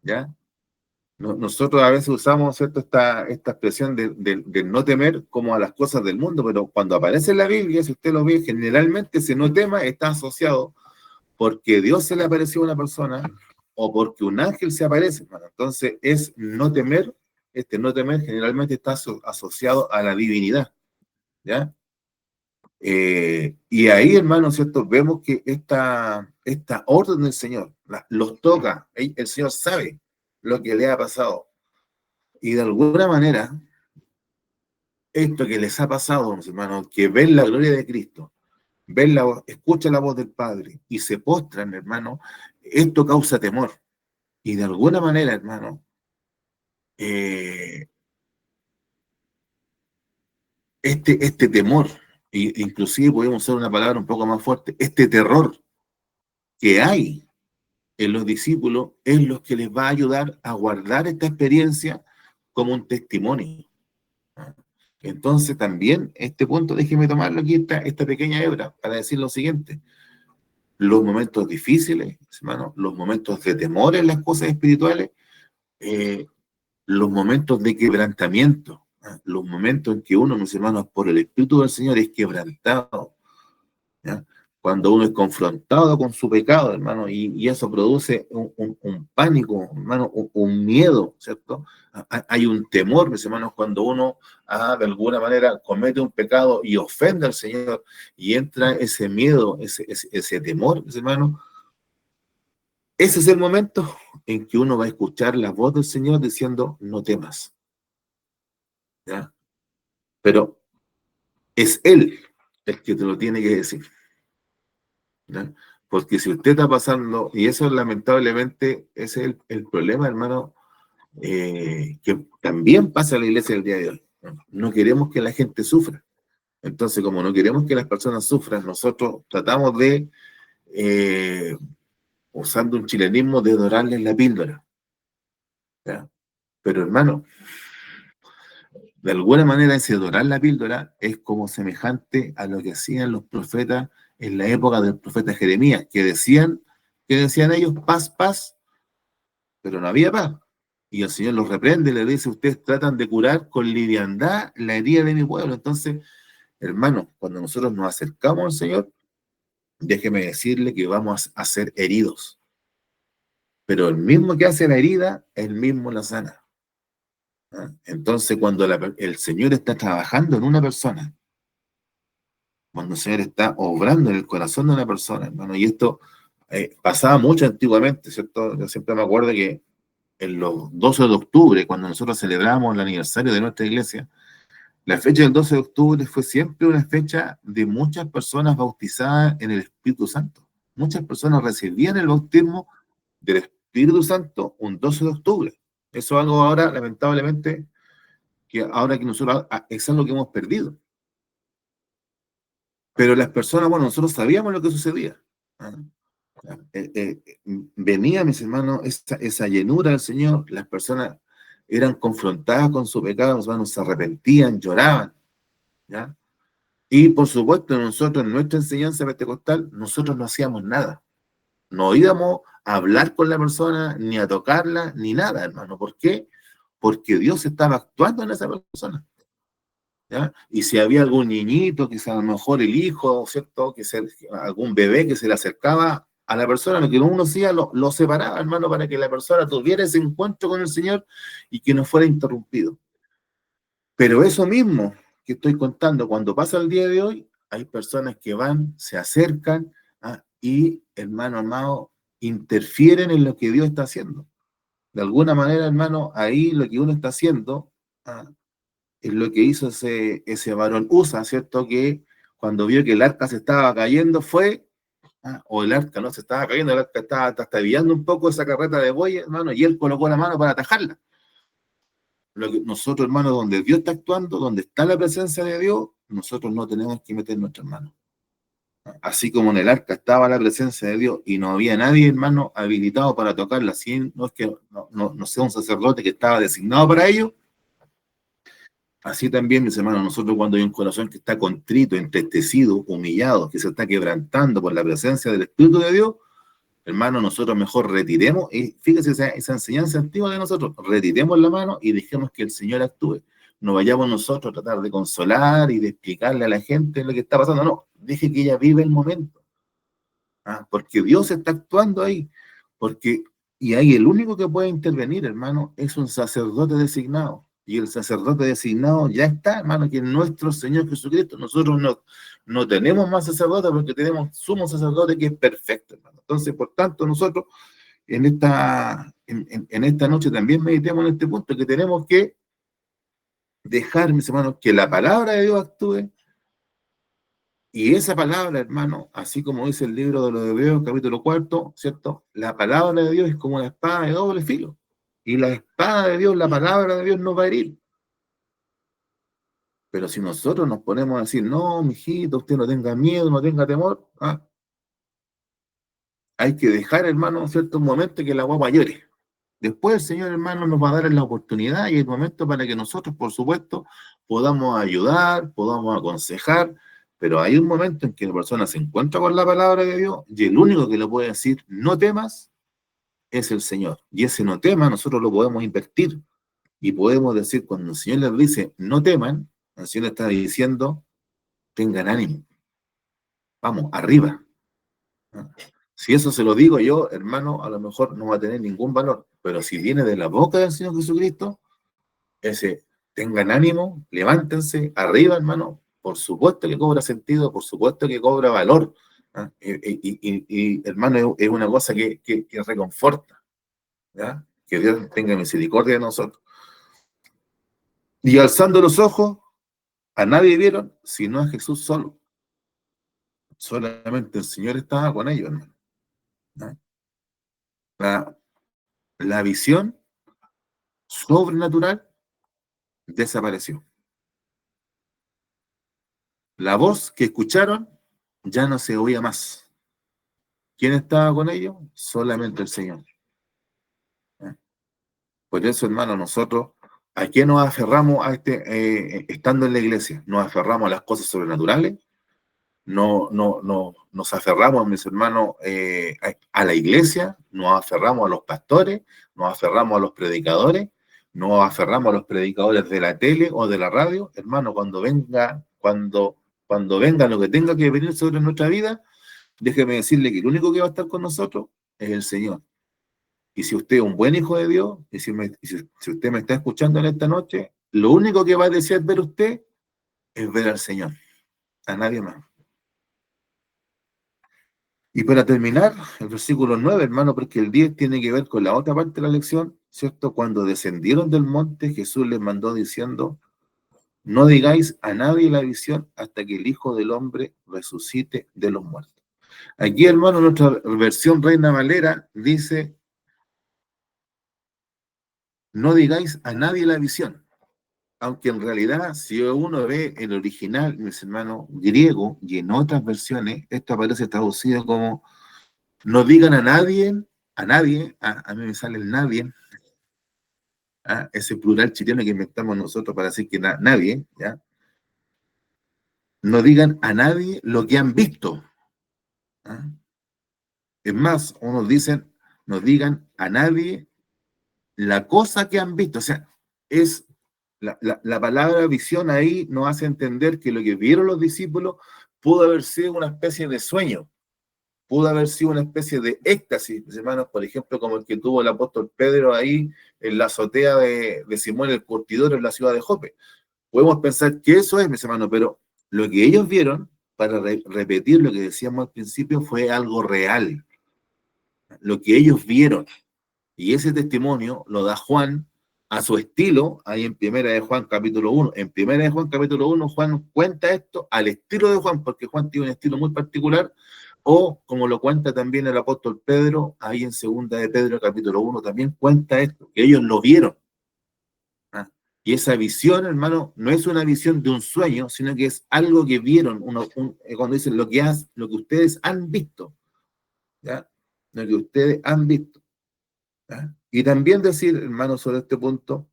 ¿ya? Nosotros a veces usamos, ¿cierto? Esta expresión de no temer como a las cosas del mundo, pero cuando aparece en la Biblia, si usted lo ve, generalmente ese no tema está asociado porque Dios se le apareció a una persona o porque un ángel se aparece. Bueno, entonces es no temer, este no temer generalmente está asociado a la divinidad, ¿ya? Y ahí, hermano, ¿cierto? Vemos que esta orden del Señor los toca, el Señor sabe lo que le ha pasado. Y de alguna manera, esto que les ha pasado, mis hermanos, que ven la gloria de Cristo, escuchan la voz del Padre y se postran, hermano, esto causa temor. Y de alguna manera, hermano, eh, este temor, inclusive podemos usar una palabra un poco más fuerte, este terror que hay en los discípulos es lo que les va a ayudar a guardar esta experiencia como un testimonio. Entonces también este punto, déjeme tomarlo aquí, esta pequeña hebra, para decir lo siguiente. Los momentos difíciles, hermano, los momentos de temor en las cosas espirituales, eh, los momentos de quebrantamiento, los momentos en que uno, mis hermanos, por el Espíritu del Señor es quebrantado, ¿ya? Cuando uno es confrontado con su pecado, hermano, y eso produce un pánico, hermano, un miedo, ¿cierto? Hay un temor, mis hermanos, cuando uno de alguna manera comete un pecado y ofende al Señor y entra ese miedo, ese temor, mis hermanos, ese es el momento en que uno va a escuchar la voz del Señor diciendo, no temas, ¿ya? Pero es Él el que te lo tiene que decir, ¿ya? Porque si usted está pasando, y eso lamentablemente ese es el problema, hermano, que también pasa en la iglesia el día de hoy. No queremos que la gente sufra. Entonces, como no queremos que las personas sufran, nosotros tratamos de, eh, usando un chilenismo, de dorarles la píldora, ¿ya? Pero hermano, de alguna manera ese dorar la píldora es como semejante a lo que hacían los profetas en la época del profeta Jeremías, que decían ellos paz, paz, pero no había paz. Y el Señor los reprende y les dice, ustedes tratan de curar con liviandad la herida de mi pueblo. Entonces, hermanos, cuando nosotros nos acercamos al Señor, déjeme decirle que vamos a ser heridos. Pero el mismo que hace la herida, el mismo la sana. ¿Ah? Entonces, cuando el Señor está trabajando en una persona, cuando el Señor está obrando en el corazón de una persona, hermano, y esto pasaba mucho antiguamente, ¿cierto? Yo siempre me acuerdo que en los 12 de octubre, cuando nosotros celebramos el aniversario de nuestra iglesia, la fecha del 12 de octubre fue siempre una fecha de muchas personas bautizadas en el Espíritu Santo. Muchas personas recibían el bautismo del Espíritu Santo un 12 de octubre. Eso es algo ahora, lamentablemente, que ahora que nosotros, es algo que hemos perdido. Pero las personas, bueno, nosotros sabíamos lo que sucedía. ¿Ah? Venía, mis hermanos, esa llenura del Señor, las personas eran confrontadas con su pecado, mis hermanos se arrepentían, lloraban, ¿ya? Y por supuesto, nosotros en nuestra enseñanza pentecostal, nosotros no hacíamos nada. No íbamos a hablar con la persona, ni a tocarla, ni nada, hermano. ¿Por qué? Porque Dios estaba actuando en esa persona, ¿ya? Y si había algún niñito, quizá a lo mejor el hijo, ¿cierto? Algún bebé que se le acercaba a la persona, lo que uno hacía, lo separaba, hermano, para que la persona tuviera ese encuentro con el Señor y que no fuera interrumpido. Pero eso mismo que estoy contando, cuando pasa el día de hoy, hay personas que van, se acercan, y, hermano amado, interfieren en lo que Dios está haciendo. De alguna manera, hermano, ahí lo que uno está haciendo, ah, es lo que hizo ese varón Usa, ¿cierto? Que cuando vio que el arca se estaba cayendo o el arca no se estaba cayendo, el arca estaba trastabillando un poco esa carreta de buey, hermano, y él colocó la mano para atajarla. nosotros, hermanos, donde Dios está actuando, donde está la presencia de Dios, nosotros no tenemos que meter nuestras manos. Así como en el arca estaba la presencia de Dios y no había nadie, hermano, habilitado para tocarla, si no es que no sea un sacerdote que estaba designado para ello. Así también, mis hermanos, nosotros cuando hay un corazón que está contrito, entristecido, humillado, que se está quebrantando por la presencia del Espíritu de Dios, hermano, nosotros mejor retiremos, y fíjese esa enseñanza antigua de nosotros, retiremos la mano y dejemos que el Señor actúe. No vayamos nosotros a tratar de consolar y de explicarle a la gente lo que está pasando, no, deje que ella vive el momento. Porque Dios está actuando ahí, y ahí el único que puede intervenir, hermano, es un sacerdote designado, y el sacerdote designado ya está, hermano, que es nuestro Señor Jesucristo. Nosotros no tenemos más sacerdote porque tenemos sumo sacerdote que es perfecto, hermano. Entonces, por tanto, nosotros en esta noche también meditemos en este punto, que tenemos que dejar, mis hermanos, que la palabra de Dios actúe. Y esa palabra, hermano, así como dice el libro de los Hebreos, capítulo 4, ¿cierto? La palabra de Dios es como una espada de doble filo. Y la espada de Dios, la palabra de Dios nos va a herir. Pero si nosotros nos ponemos a decir, no, mijito, usted no tenga miedo, no tenga temor, hay que dejar, hermano, ciertos momentos que la guapa llore. Después el Señor, hermano, nos va a dar la oportunidad y el momento para que nosotros, por supuesto, podamos ayudar, podamos aconsejar, pero hay un momento en que la persona se encuentra con la palabra de Dios y el único que le puede decir, no temas, es el Señor. Y ese no temas nosotros lo podemos invertir y podemos decir, cuando el Señor les dice, no teman, el Señor está diciendo, tengan ánimo, vamos, arriba. Si eso se lo digo yo, hermano, a lo mejor no va a tener ningún valor, pero si viene de la boca del Señor Jesucristo, ese, tengan ánimo, levántense, arriba, hermano, por supuesto que cobra sentido, por supuesto que cobra valor, hermano, es una cosa que reconforta, ¿ya? Que Dios tenga misericordia de nosotros. Y alzando los ojos, a nadie vieron, sino a Jesús solo. Solamente el Señor estaba con ellos, hermano. ¿Ya? La visión sobrenatural desapareció. La voz que escucharon ya no se oía más. ¿Quién estaba con ellos? Solamente el Señor. Por eso, hermano, nosotros, ¿a qué nos aferramos estando en la iglesia? Nos aferramos a las cosas sobrenaturales, nos aferramos, mis hermanos, a la iglesia, nos aferramos a los pastores, nos aferramos a los predicadores, nos aferramos a los predicadores de la tele o de la radio. Hermano, cuando venga lo que tenga que venir sobre nuestra vida, déjeme decirle que el único que va a estar con nosotros es el Señor. Y si usted es un buen hijo de Dios, si usted me está escuchando en esta noche, lo único que va a desear ver usted es ver al Señor, a nadie más. Y para terminar, el versículo 9, hermano, porque el 10 tiene que ver con la otra parte de la lección, ¿cierto? Cuando descendieron del monte, Jesús les mandó diciendo, no digáis a nadie la visión hasta que el Hijo del Hombre resucite de los muertos. Aquí, hermano, nuestra versión Reina Valera dice, no digáis a nadie la visión. Aunque en realidad, si uno ve el original, mis hermanos, griego, y en otras versiones, esto aparece traducido como, no digan a nadie, a mí me sale el nadie, ese plural chileno que inventamos nosotros para decir que nadie, ¿ya? No digan a nadie lo que han visto. ¿Ah? Es más, unos dicen, no digan a nadie la cosa que han visto. O sea, es la palabra visión ahí nos hace entender que lo que vieron los discípulos pudo haber sido una especie de sueño, pudo haber sido una especie de éxtasis, mis hermanos, por ejemplo, como el que tuvo el apóstol Pedro ahí en la azotea de Simón el Curtidor en la ciudad de Jope. Podemos pensar que eso es, mis hermanos, pero lo que ellos vieron, para repetir lo que decíamos al principio, fue algo real. Lo que ellos vieron. Y ese testimonio lo da Juan a su estilo, ahí en Primera de Juan capítulo 1. En Primera de Juan capítulo 1, Juan cuenta esto al estilo de Juan, porque Juan tiene un estilo muy particular, o como lo cuenta también el apóstol Pedro, ahí en Segunda de Pedro capítulo 1, también cuenta esto, que ellos lo vieron. Y esa visión, hermano, no es una visión de un sueño, sino que es algo que vieron, cuando dicen lo que ustedes han visto, ¿ya? Lo que ustedes han visto, ¿ya? Y también decir, hermano, sobre este punto,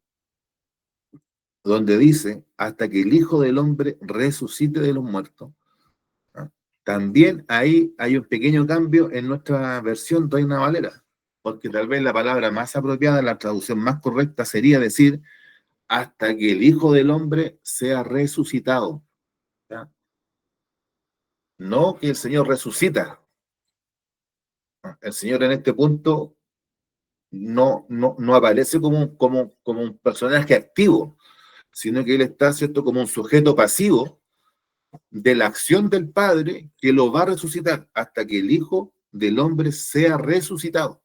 donde dice, hasta que el Hijo del Hombre resucite de los muertos, ¿ya? También ahí hay un pequeño cambio en nuestra versión Reina Valera, porque tal vez la palabra más apropiada, la traducción más correcta sería decir, hasta que el Hijo del Hombre sea resucitado, ¿ya? No que el Señor resucita. El Señor en este punto no aparece como un personaje activo, sino que Él está, ¿cierto?, como un sujeto pasivo de la acción del Padre que lo va a resucitar hasta que el Hijo del Hombre sea resucitado.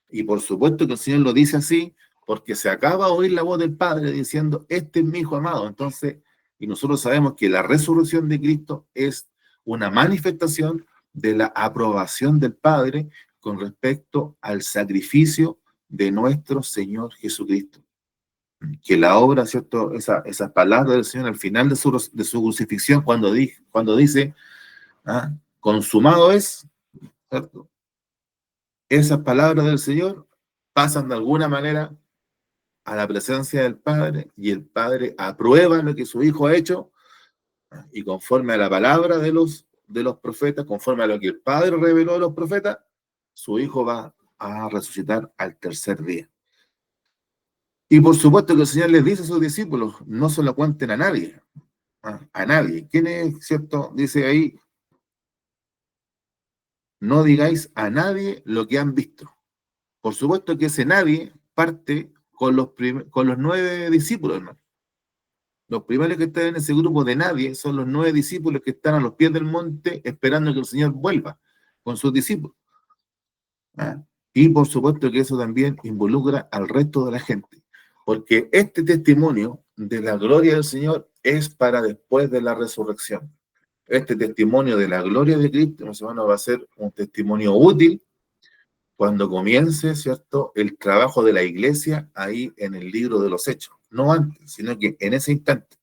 Y por supuesto que el Señor lo dice así porque se acaba de oír la voz del Padre diciendo, este es mi Hijo amado. Entonces, y nosotros sabemos que la resurrección de Cristo es una manifestación de la aprobación del Padre con respecto al sacrificio de nuestro Señor Jesucristo. Que la obra, ¿cierto? Esas palabras del Señor al final de su crucifixión, cuando dice, consumado es, ¿cierto? Esas palabras del Señor pasan de alguna manera a la presencia del Padre y el Padre aprueba lo que su Hijo ha hecho y conforme a la palabra de los profetas, conforme a lo que el Padre reveló de los profetas, su Hijo va a resucitar al tercer día. Y por supuesto que el Señor les dice a sus discípulos, no se lo cuenten a nadie, a nadie. ¿Quién es, cierto? Dice ahí, no digáis a nadie lo que han visto. Por supuesto que ese nadie parte con los 9 discípulos, hermano. Los primeros que están en ese grupo de nadie son los 9 discípulos que están a los pies del monte esperando que el Señor vuelva con sus discípulos. Y por supuesto que eso también involucra al resto de la gente, porque este testimonio de la gloria del Señor es para después de la resurrección. Este testimonio de la gloria de Cristo, hermano, va a ser un testimonio útil cuando comience, ¿cierto?, el trabajo de la iglesia ahí en el libro de los Hechos. No antes, sino que en ese instante.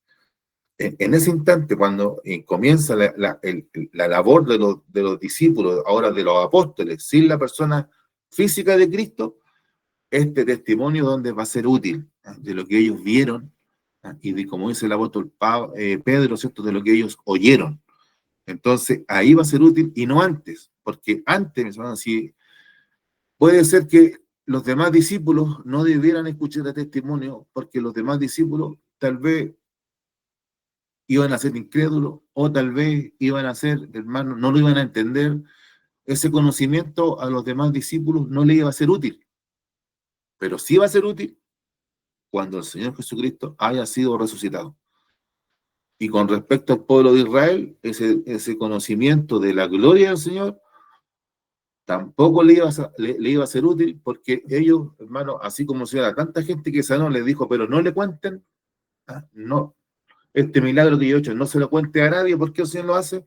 En ese instante, cuando comienza la labor de los discípulos, ahora de los apóstoles, sin la persona física de Cristo, este testimonio donde va a ser útil, de lo que ellos vieron, y de, como dice el apóstol Pedro, ¿cierto?, de lo que ellos oyeron. Entonces, ahí va a ser útil y no antes, porque antes, mis hermanos, si puede ser que los demás discípulos no debieran escuchar el testimonio, porque los demás discípulos tal vez iban a ser incrédulos, o tal vez iban a ser, hermanos, no lo iban a entender. Ese conocimiento a los demás discípulos no le iba a ser útil, pero sí va a ser útil cuando el Señor Jesucristo haya sido resucitado. Y con respecto al pueblo de Israel, ese conocimiento de la gloria del Señor tampoco le iba a ser útil, porque ellos, hermanos, así como si era tanta gente que sanó, les dijo, pero no le cuenten, no, este milagro que yo he hecho, no se lo cuente a nadie. ¿Por qué el Señor lo hace?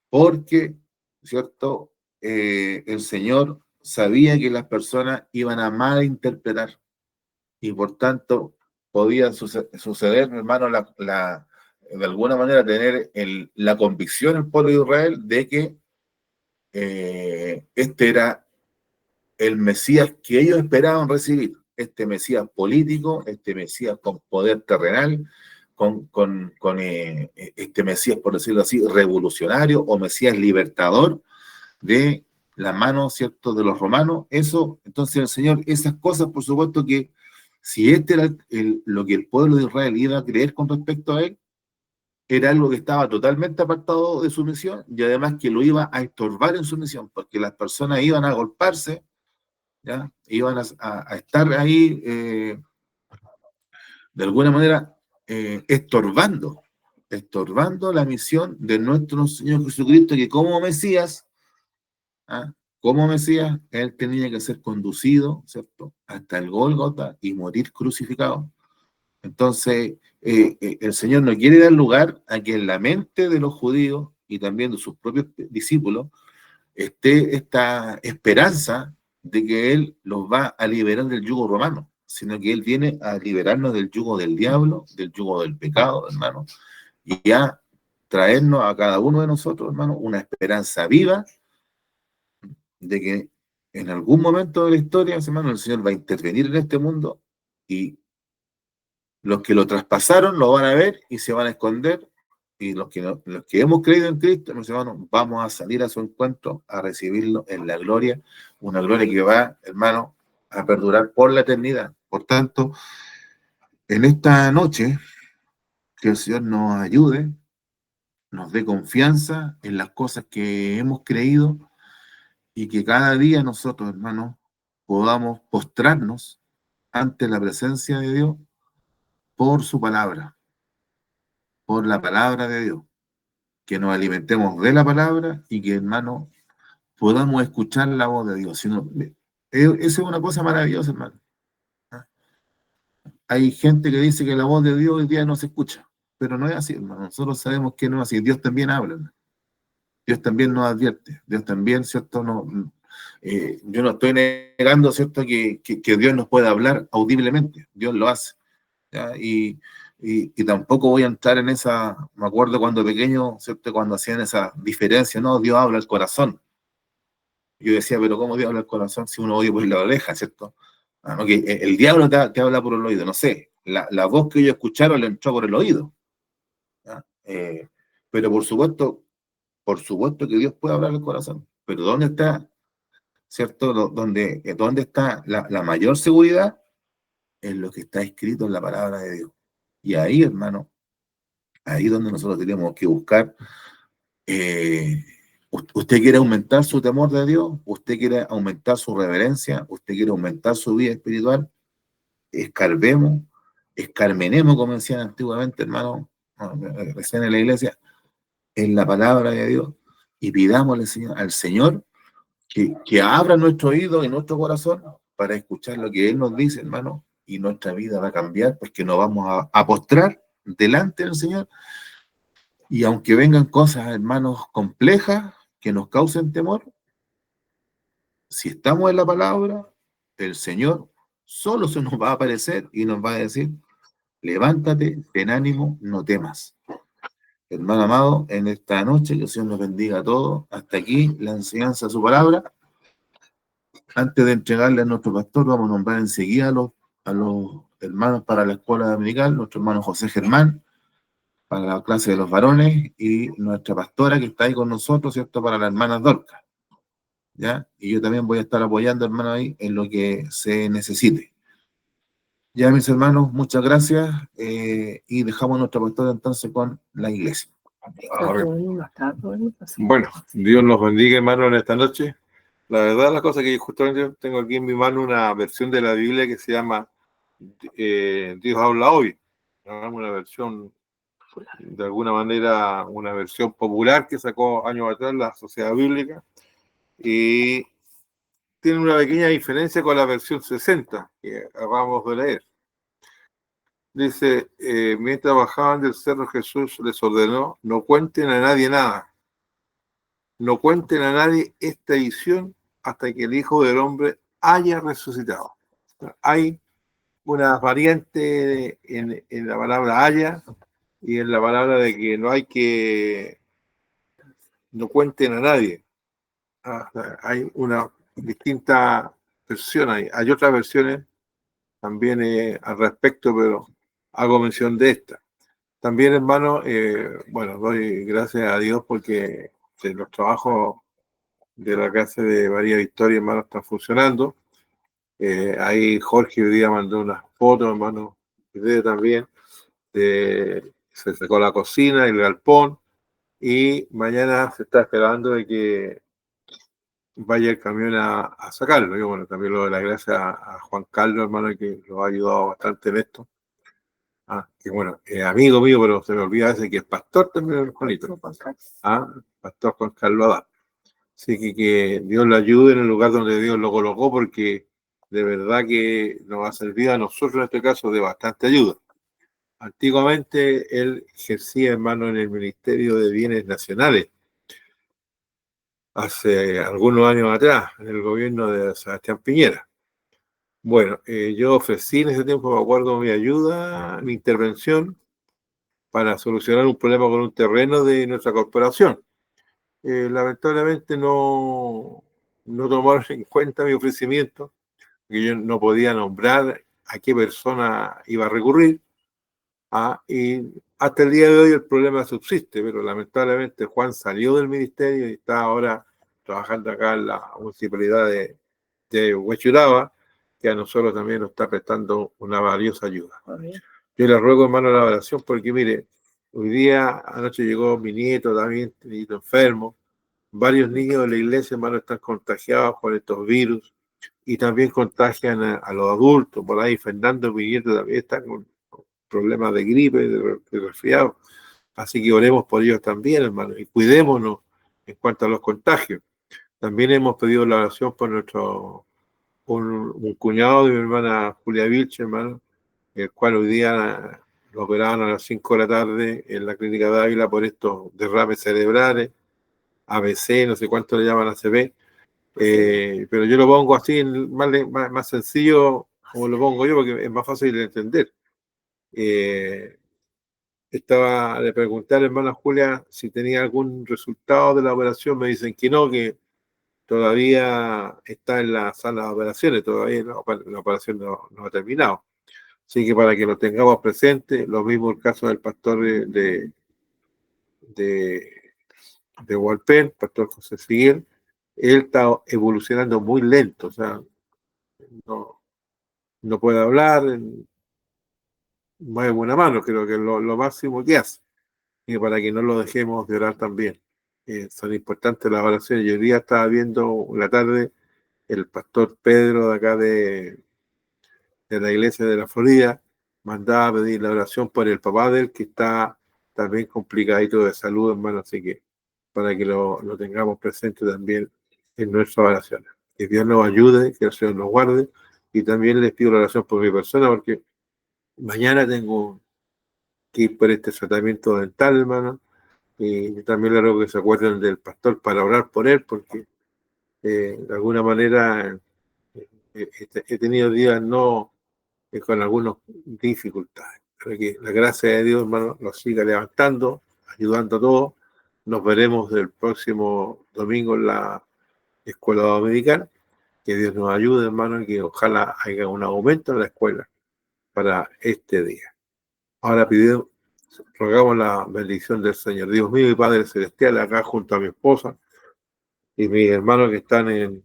Porque, ¿cierto? El Señor sabía que las personas iban a malinterpretar y por tanto podía suceder, hermano, de alguna manera tener la convicción el pueblo de Israel de que este era el Mesías que ellos esperaban recibir, este Mesías político, este Mesías con poder terrenal, con este Mesías, por decirlo así, revolucionario o Mesías libertador de la mano, ¿cierto?, de los romanos. Eso, entonces el Señor, esas cosas, por supuesto que si este era lo que el pueblo de Israel iba a creer con respecto a él, era algo que estaba totalmente apartado de su misión y además que lo iba a estorbar en su misión, porque las personas iban a agolparse, ¿ya? Iban a estar ahí de alguna manera estorbando la misión de nuestro Señor Jesucristo, que como Mesías, como Mesías, él tenía que ser conducido, ¿cierto?, hasta el Gólgota y morir crucificado. Entonces, el Señor no quiere dar lugar a que en la mente de los judíos y también de sus propios discípulos esté esta esperanza de que Él los va a liberar del yugo romano. sino que Él viene a liberarnos del yugo del diablo, del yugo del pecado, hermano, y a traernos a cada uno de nosotros, hermano, una esperanza viva de que en algún momento de la historia, hermano, el Señor va a intervenir en este mundo y los que lo traspasaron lo van a ver y se van a esconder, y los que, no, los que hemos creído en Cristo, mis hermanos, vamos a salir a su encuentro, a recibirlo en la gloria, una gloria que va, hermano, a perdurar por la eternidad. Por tanto, en esta noche, que el Señor nos ayude, nos dé confianza en las cosas que hemos creído y que cada día nosotros, hermanos, podamos postrarnos ante la presencia de Dios por su palabra, por la palabra de Dios, que nos alimentemos de la palabra y que, hermano, podamos escuchar la voz de Dios. Eso es una cosa maravillosa, hermano. Hay gente que dice que la voz de Dios hoy día no se escucha, pero no es así, hermano. Nosotros sabemos que no es así. Dios también habla, hermano. Dios también nos advierte. Dios también, ¿cierto? Yo no estoy negando, ¿cierto?, que Dios nos pueda hablar audiblemente. Dios lo hace. ¿Ya? Y tampoco voy a entrar en esa, me acuerdo cuando pequeño, ¿cierto?, cuando hacían esa diferencia, no, Dios habla al corazón. Yo decía, pero ¿cómo Dios habla al corazón si uno oye por la oreja, ¿cierto? No, que el diablo te habla por el oído, no sé, la voz que ellos escucharon le entró por el oído. ¿Ya? Pero por supuesto que Dios puede hablar al corazón, pero ¿dónde está, ¿cierto? ¿Dónde está la mayor seguridad? En lo que está escrito en la palabra de Dios. Y ahí, hermano, ahí es donde nosotros tenemos que buscar. ¿Usted quiere aumentar su temor de Dios? ¿Usted quiere aumentar su reverencia? ¿Usted quiere aumentar su vida espiritual? Escarbemos, escarmenemos, como decían antiguamente, hermano, recién en la iglesia, en la palabra de Dios, y pidámosle al Señor que abra nuestro oído y nuestro corazón para escuchar lo que Él nos dice, hermano, y nuestra vida va a cambiar porque nos vamos a postrar delante del Señor. Y aunque vengan cosas, hermanos, complejas que nos causen temor, si estamos en la palabra, el Señor solo se nos va a aparecer y nos va a decir: levántate, ten ánimo, no temas. Hermano amado, en esta noche que el Señor nos bendiga a todos. Hasta aquí la enseñanza de su palabra. Antes de entregarle a nuestro pastor, vamos a nombrar enseguida a los hermanos para la escuela dominical, nuestro hermano José Germán, para la clase de los varones, y nuestra pastora que está ahí con nosotros, ¿cierto?, para las hermanas Dorcas, ¿ya? Y yo también voy a estar apoyando, hermano, ahí en lo que se necesite. Ya, mis hermanos, muchas gracias, y dejamos a nuestra pastora entonces con la iglesia. Bueno, Dios nos bendiga, hermano, en esta noche. La verdad, la cosa que justamente tengo aquí en mi mano una versión de la Biblia que se llama Dios habla hoy. Una versión, de alguna manera, una versión popular que sacó años atrás la Sociedad Bíblica, y tiene una pequeña diferencia con la versión 60 que acabamos de leer. Dice, mientras bajaban del cerro, Jesús les ordenó: no cuenten a nadie nada. No cuenten a nadie esta visión hasta que el Hijo del Hombre haya resucitado. Hay una variante en la palabra haya y en la palabra de que no hay que no cuenten a nadie. Hay una distinta versión ahí. Hay otras versiones también al respecto, pero hago mención de esta. También, hermano, bueno, doy gracias a Dios porque los trabajos de la casa de María Victoria, hermano, están funcionando. Ahí Jorge hoy día mandó unas fotos, hermano, video también. Se sacó la cocina, el galpón, y mañana se está esperando de que vaya el camión a sacarlo. Yo, bueno, también lo doy las gracias a Juan Carlos, hermano, que lo ha ayudado bastante en esto. Que bueno, amigo mío, pero se me olvida a veces que es pastor también, Juanito. Pastor Juan Carlos Adán. Así que Dios lo ayude en el lugar donde Dios lo colocó, porque de verdad que nos ha servido a nosotros en este caso de bastante ayuda. Antiguamente él ejercía, hermano, en el Ministerio de Bienes Nacionales, hace algunos años atrás, en el gobierno de Sebastián Piñera. Bueno, yo ofrecí en ese tiempo, me acuerdo, mi ayuda, mi intervención para solucionar un problema con un terreno de nuestra corporación. Lamentablemente no tomaron en cuenta mi ofrecimiento, porque yo no podía nombrar a qué persona iba a recurrir. Y hasta el día de hoy el problema subsiste, pero lamentablemente Juan salió del ministerio y está ahora trabajando acá en la municipalidad de Huechuraba, que a nosotros también nos está prestando una valiosa ayuda. Yo le ruego, hermano, la oración, porque mire, hoy día, anoche llegó mi nieto también, niñito enfermo, varios niños de la iglesia, hermano, están contagiados por estos virus y también contagian a los adultos. Por ahí Fernando, mi nieto, también está con problemas de gripe, de resfriado. Así que oremos por ellos también, hermano, y cuidémonos en cuanto a los contagios. También hemos pedido la oración por un cuñado de mi hermana Julia Vilche, hermano, el cual hoy día lo operaban a las 5 de la tarde en la clínica de Ávila por estos derrames cerebrales, ABC, no sé cuánto le llaman ACV, pero yo lo pongo así, más sencillo como lo pongo yo, porque es más fácil de entender. Le pregunté a la hermana Julia si tenía algún resultado de la operación, me dicen que no, que todavía está en la sala de operaciones, todavía la operación no ha terminado. Así que para que lo tengamos presente, lo mismo el caso del pastor de Hualpén, pastor José Siguel, él está evolucionando muy lento, o sea, no puede hablar, mueve una mano, creo que es lo máximo que hace, y para que no lo dejemos de orar también. Son importantes las oraciones. Yo hoy día estaba viendo en la tarde el pastor Pedro de acá de la iglesia de la Florida, mandaba a pedir la oración por el papá de él, que está también complicadito de salud, hermano, así que para que lo tengamos presente también en nuestras oraciones. Que Dios nos ayude, que el Señor nos guarde, y también les pido la oración por mi persona, porque mañana tengo que ir por este tratamiento dental, hermano, y también le ruego que se acuerden del pastor para orar por él, porque de alguna manera he tenido días con algunas dificultades. Pero que la gracia de Dios, hermano, nos siga levantando, ayudando a todos. Nos veremos el próximo domingo en la escuela dominical. Que Dios nos ayude, hermano, y que ojalá haya un aumento en la escuela para este día. Ahora rogamos la bendición del Señor. Dios mío y Padre Celestial, acá junto a mi esposa y mis hermanos que están en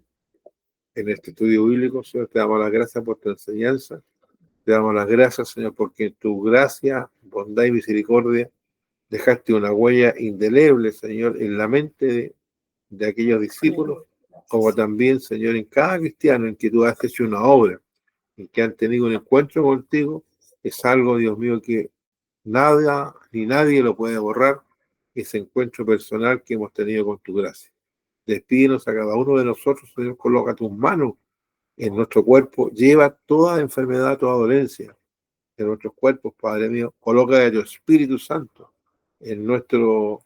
este estudio bíblico. Señor, te damos las gracias por tu enseñanza. Te damos las gracias, Señor, porque en tu gracia, bondad y misericordia dejaste una huella indeleble, Señor, en la mente de aquellos discípulos, como también, Señor, en cada cristiano en que tú has hecho una obra, en que han tenido un encuentro contigo. Es algo, Dios mío, que nada ni nadie lo puede borrar, ese encuentro personal que hemos tenido con tu gracia. Despídenos a cada uno de nosotros, Señor, coloca tus manos en nuestro cuerpo, lleva toda enfermedad, toda dolencia en nuestros cuerpos, Padre mío, coloca de tu Espíritu Santo en nuestro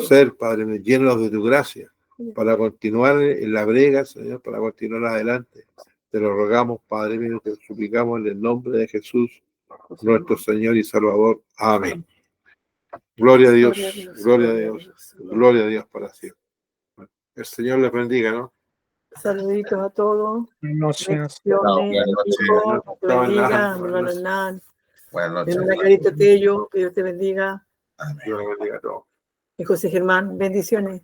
ser, Padre mío, llénanos de tu gracia, para continuar en la brega, Señor, para continuar adelante. Te lo rogamos, Padre mío, te lo suplicamos en el nombre de Jesús, nuestro Señor y Salvador. Amén. Gloria a Dios, gloria a Dios, gloria a Dios para siempre. El Señor les bendiga, ¿no? Saluditos a todos. Buenas noches. Bendiga, hermano Hernán. Buenas noches. Hermana Carita Tello, que Dios te bendiga. Amén. Dios les bendiga a todos. Y José Germán, bendiciones.